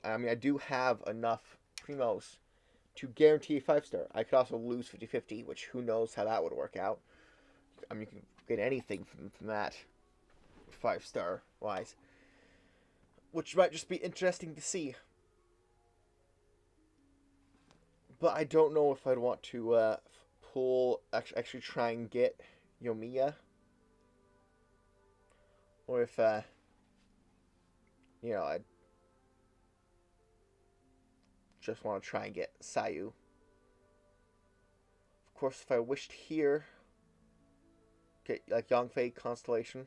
I mean, I do have enough primos to guarantee a 5-star. I could also lose 50-50, which who knows how that would work out. I mean, you can get anything from that 5-star wise, which might just be interesting to see. But I don't know if I'd want to actually try and get Yomiya, or if I'd just want to try and get Sayu. Of course, if I wished here, get like Yongfei Constellation.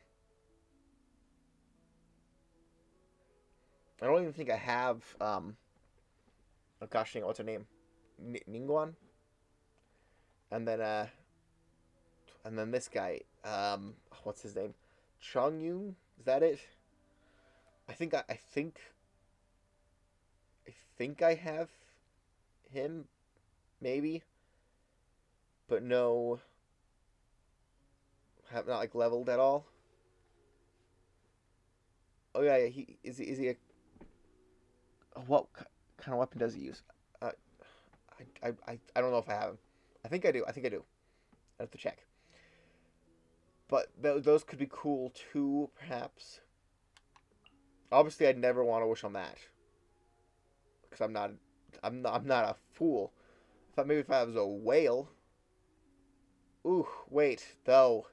I don't even think I have oh gosh, what's her name? Ningguan. And then this guy, what's his name? Chongyun? Is that it? I think I have him, maybe, but no, have not like leveled at all. Oh yeah, is he a what kind of weapon does he use? I don't know if I have him. I think I do. I have to check. But those could be cool too, perhaps. Obviously, I'd never want to wish on that because I'm not a fool. Maybe if I was a whale. Ooh, wait though.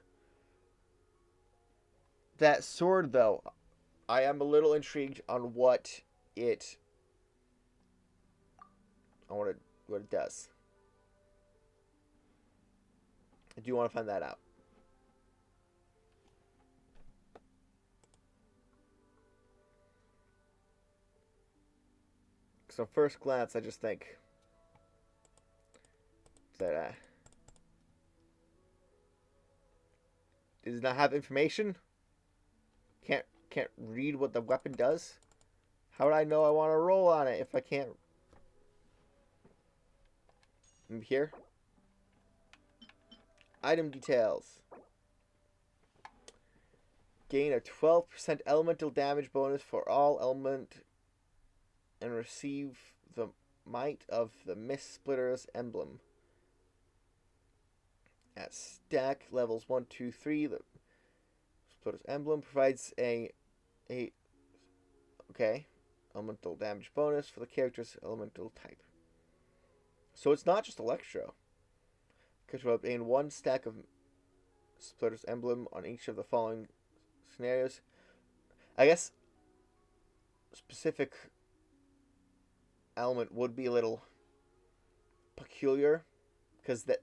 That sword though, I am a little intrigued on what it does. I do want to find that out. So first glance, I just think that does not have information. Can't read what the weapon does. How would I know I want to roll on it if I can't? Here. Item details. Gain a 12% elemental damage bonus for all element and receive the might of the Mist Splitter's emblem. At stack levels 1, 2, 3, the Splitter's emblem provides a elemental damage bonus for the character's elemental type. So it's not just Electro. Because we'll obtain 1 stack of Splitter's emblem on each of the following scenarios. I guess specific element would be a little peculiar because the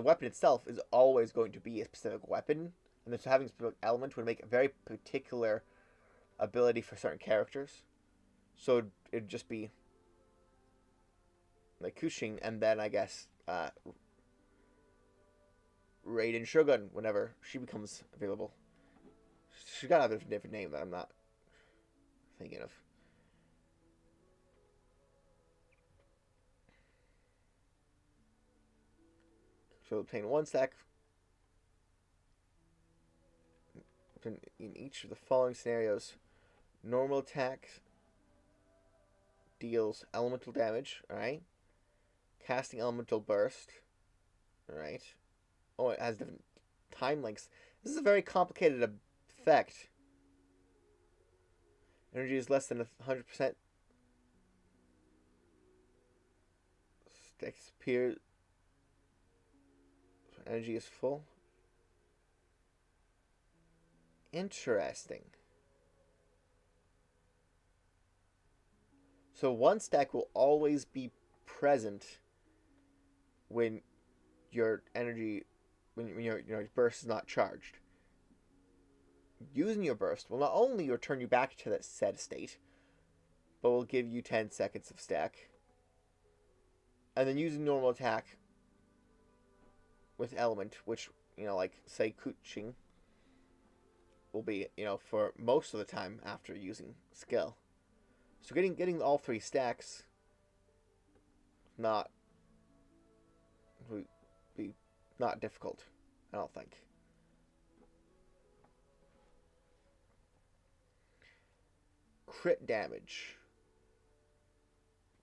weapon itself is always going to be a specific weapon, and so having a specific element would make a very particular ability for certain characters. So it'd just be like Kushing, and then I guess Raiden Shogun whenever she becomes available. She's got a different name that I'm not thinking of. So obtain 1 stack in each of the following scenarios. Normal attack deals elemental damage, alright? Casting elemental burst, alright? Oh, it has different time lengths. This is a very complicated effect. Energy is less than 100%. Disappears. Energy is full. Interesting. So one stack will always be present when your energy, when your burst is not charged. Using your burst will not only return you back to that said state, but will give you 10 seconds of stack. And then using normal attack with element, which, like, say, Kuching, will be, for most of the time after using skill. So getting all 3 stacks not be not difficult, I don't think. Crit damage.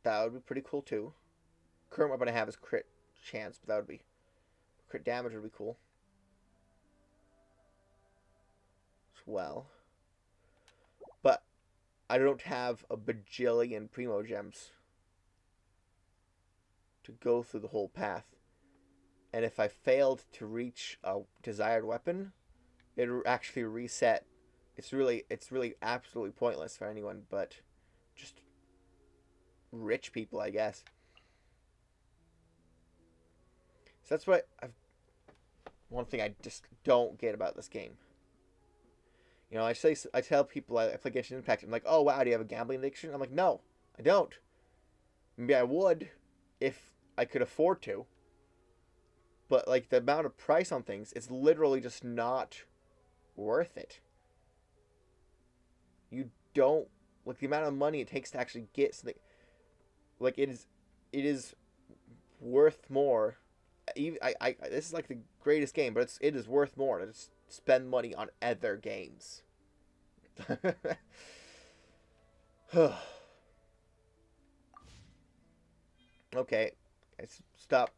That would be pretty cool too. Current weapon I have is crit chance, but that would be crit damage would be cool as well. But I don't have a bajillion primo gems to go through the whole path. And if I failed to reach a desired weapon, it actually reset. It's really absolutely pointless for anyone but just rich people, I guess. So that's what one thing I just don't get about this game. I tell people I play Genshin Impact. I'm like, oh wow, do you have a gambling addiction? I'm like, no, I don't. Maybe I would if I could afford to. But like the amount of price on things, it's literally just not worth it. You don't like the amount of money it takes to actually get something. Like it is worth more. Even this is like the greatest game, but it is worth more to just spend money on other games. Okay, stop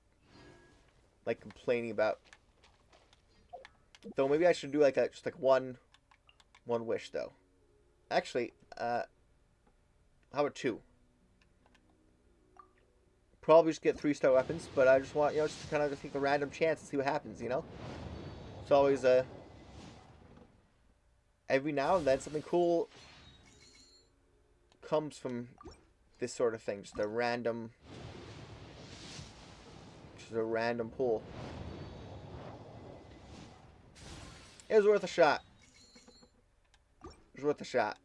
like complaining about. Though maybe I should do like that, just like one wish though. Actually, how about 2? Probably just get 3-star weapons, but I just want, just to kind of take a random chance and see what happens, It's always, every now and then something cool comes from this sort of thing, just a random pull. It was worth a shot. It was worth a shot.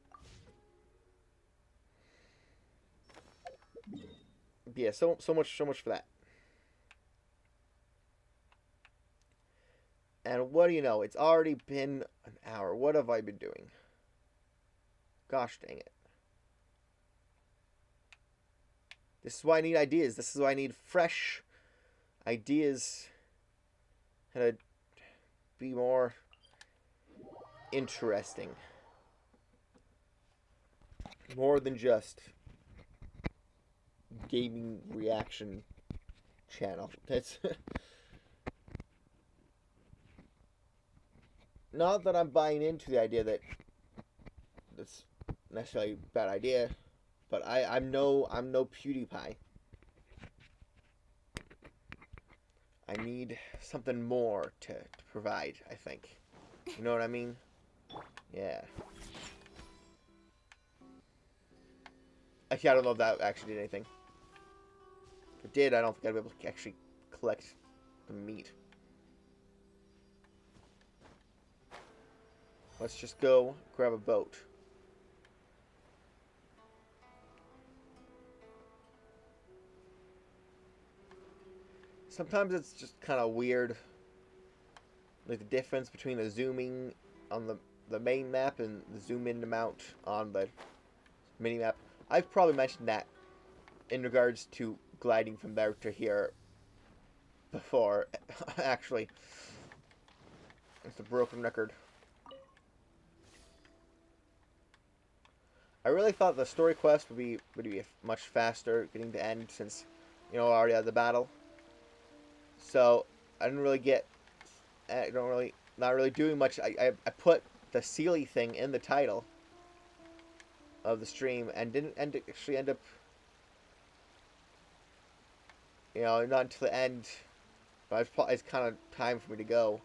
Yeah, so much for that. And what do you know? It's already been an hour. What have I been doing? Gosh dang it. This is why I need ideas. This is why I need fresh ideas. How to be more interesting. More than just gaming reaction channel. That's not that I'm buying into the idea that that's necessarily a bad idea, but I'm no PewDiePie. I need something more to provide, I think. You know what I mean? Yeah. Actually, I don't know if that actually did anything. If it did, I don't think I'd be able to actually collect the meat. Let's just go grab a boat. Sometimes it's just kind of weird, like the difference between the zooming on the main map and the zoom in amount on the mini map. I've probably mentioned that in regards to gliding from there to here before. Actually, it's a broken record. I really thought the story quest would be much faster getting to end since, already had the battle. So I didn't really get, not really doing much. I put the Seelies thing in the title of the stream and didn't actually end up, not until the end. But it's kind of time for me to go.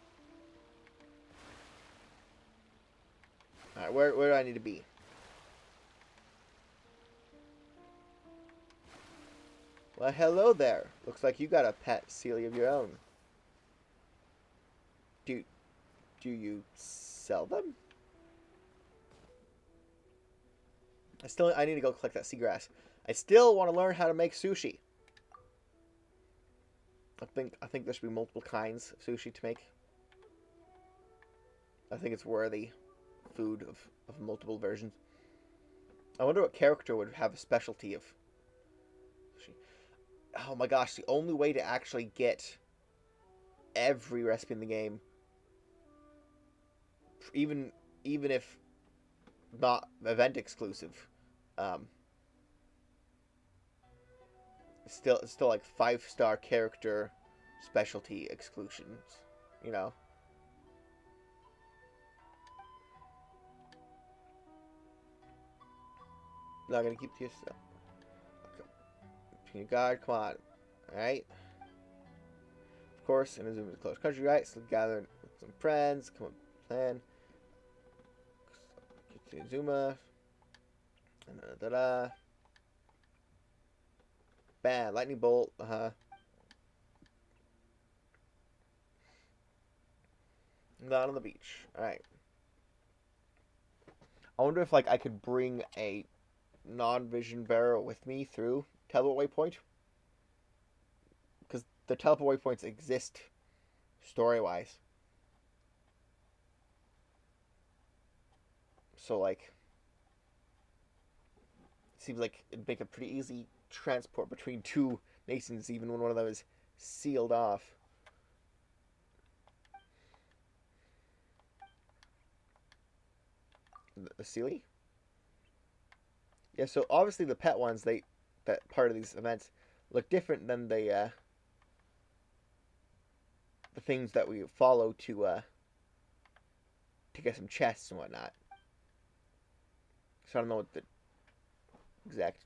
All right, where do I need to be? Well, hello there. Looks like you got a pet Seelie of your own. Do you sell them? I need to go collect that seagrass. I still want to learn how to make sushi. I think there should be multiple kinds of sushi to make. I think it's worthy food of multiple versions. I wonder what character would have a specialty of sushi. Oh my gosh, the only way to actually get every recipe in the game, even if not event exclusive, it's still like 5-star character specialty exclusions, you know. Not gonna keep to yourself. Okay. Guard, come on. Alright. Of course, in a close country, right? So gather with some friends, come up with a plan. Get to Zuma. Bam, lightning bolt, Not on the beach. Alright. I wonder if like I could bring a non-vision bearer with me through teleport waypoint. Because the teleport waypoints exist story-wise. So like it seems like it'd make a pretty easy transport between two nations, even when one of them is sealed off. The Seelie? Yeah, so obviously the pet ones, that part of these events look different than the things that we follow to get some chests and whatnot. So I don't know what the exact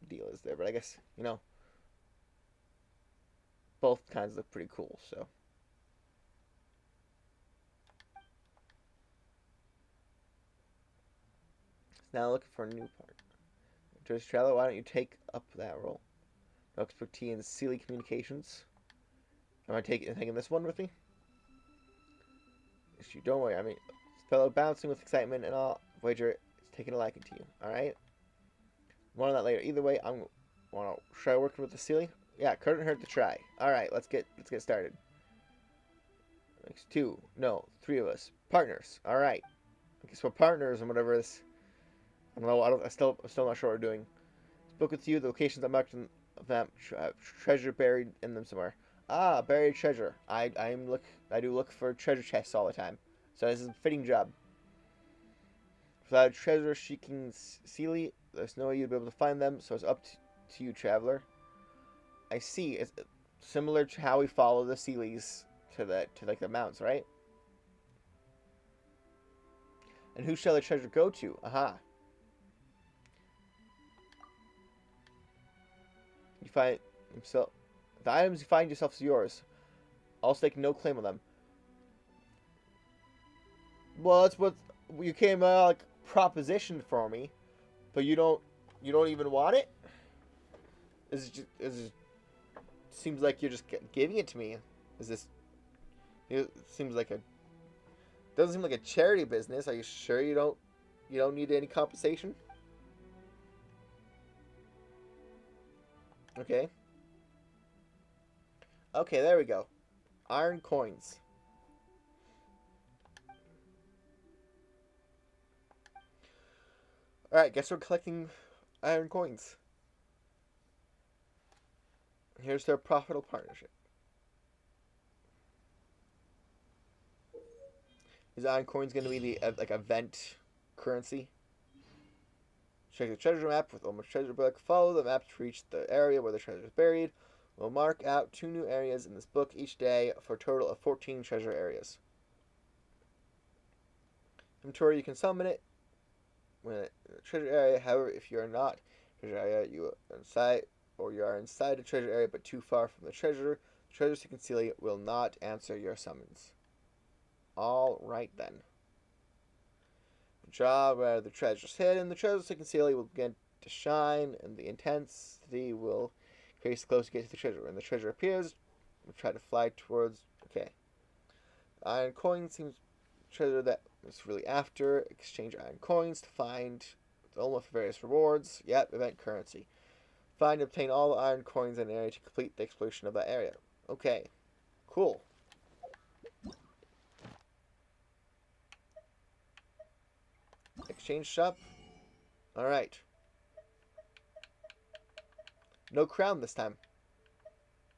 deal is there, but I guess, you know, both kinds look pretty cool, so. Now looking for a new part. Tourist traveler, why don't you take up that role? No expertise in Seelie communications. Am I taking this one with me? Issue, don't worry. I mean, fellow bouncing with excitement and all. Voyager is taking a liking to you. All right. More on that later. Either way, I'm want to try working with the Seelie. Yeah, couldn't hurt to try. All right, let's get started. Next 2, no, 3 of us, partners. All right. I guess we're partners and whatever this. I don't know. I'm still not sure what we're doing. Spoke with you. The locations I'm marked in that treasure buried in them somewhere. Ah, buried treasure. I do look for treasure chests all the time. So this is a fitting job. Without a treasure-seeking Seelie, there's no way you'd be able to find them. So it's up to you, traveler. I see. It's similar to how we follow the Seelies to like the mounts, right? And who shall the treasure go to? Aha. You find himself. The items you find yourself is yours. I'll stake no claim on them. Well, that's what you came like propositioned for me, but you don't even want it. Seems like you're just giving it to me. Is this? It seems like doesn't seem like a charity business. Are you sure you don't need any compensation? Okay. Okay, there we go. Iron coins. Alright, guess we're collecting iron coins. Here's their profitable partnership. Is iron coins going to be the like event currency? Check the treasure map with almost treasure book. Follow the map to reach the area where the treasure is buried. We'll mark out 2 new areas in this book each day for a total of 14 treasure areas. Inventory, you can summon it when in the treasure area. However, if you are not treasure area, you are inside, or you are inside a treasure area but too far from the treasure seeking Seelie will not answer your summons. All right then. The job where the treasure's hidden, the treasure seeking Seelie will begin to shine, and the intensity will Face close to get to the treasure. When the treasure appears, we try to fly towards. Okay. Iron coin seems treasure that is really after. Exchange iron coins to find almost various rewards. Yep, event currency. Find and obtain all the iron coins in an area to complete the exploration of that area. Okay. Cool. Exchange shop. Alright. No crown this time.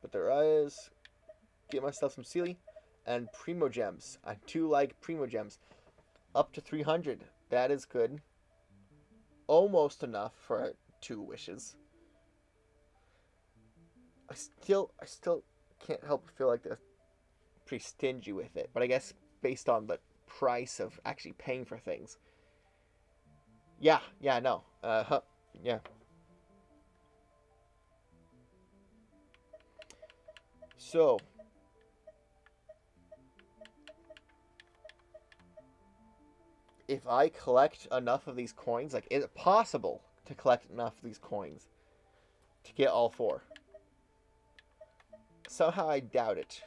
But there is. Get myself some Seelies and Primo Gems. I do like Primo Gems. Up to 300. That is good. Almost enough for 2 wishes. I still can't help but feel like they're pretty stingy with it. But I guess based on the price of actually paying for things. Yeah, no. Yeah. So, if I collect enough of these coins, like, is it possible to collect enough of these coins to get all 4? Somehow I doubt it.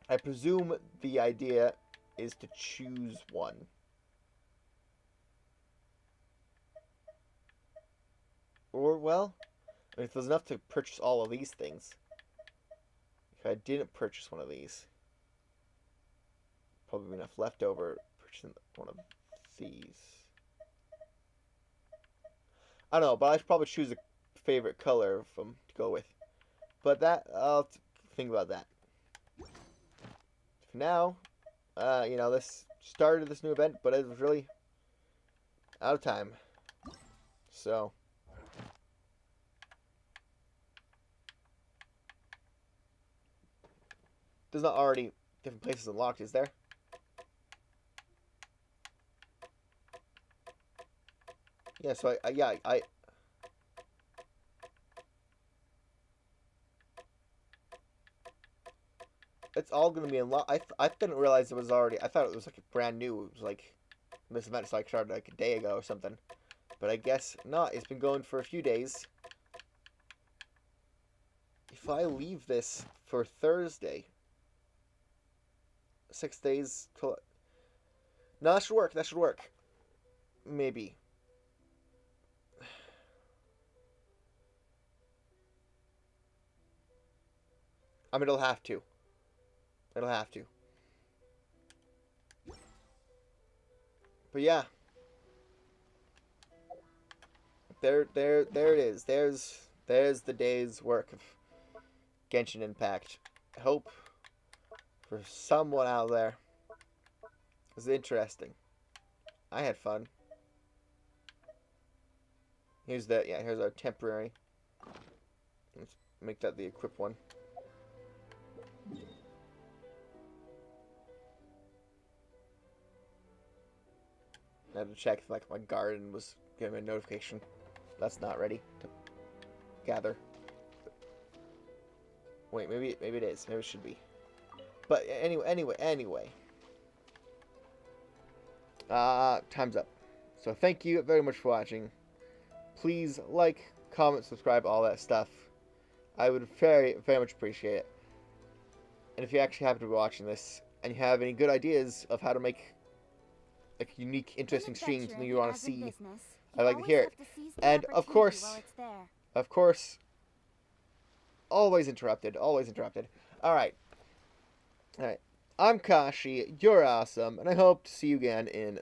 I presume the idea is to choose one. Or, well, if there's enough to purchase all of these things. If I didn't purchase one of these, probably enough left over purchasing one of these. I don't know, but I should probably choose a favorite color of them to go with. But that, I'll think about that. For now, this started this new event, but it was really out of time. So, there's not already different places unlocked, is there? Yeah, so I it's all gonna be unlocked. I didn't realize it was already. I thought it was like brand new. It was like this event started like a day ago or something. But I guess not. It's been going for a few days. If I leave this for Thursday, 6 days till. No, that should work. That should work. Maybe. I mean, it'll have to. It'll have to. But yeah. There it is. There's the day's work of Genshin Impact. I hope for someone out there it was interesting. I had fun. Here's our temporary. Let's make that the equip one. I had to check if like my garden was giving me a notification. That's not ready to gather. Wait, maybe it is. Maybe it should be. But anyway. Time's up. So thank you very much for watching. Please like, comment, subscribe, all that stuff. I would very, very much appreciate it. And if you actually happen to be watching this and you have any good ideas of how to make like unique, interesting streams that you want to see, I'd like to hear it. And of course, always interrupted. Alright. I'm Kashi, you're awesome, and I hope to see you again in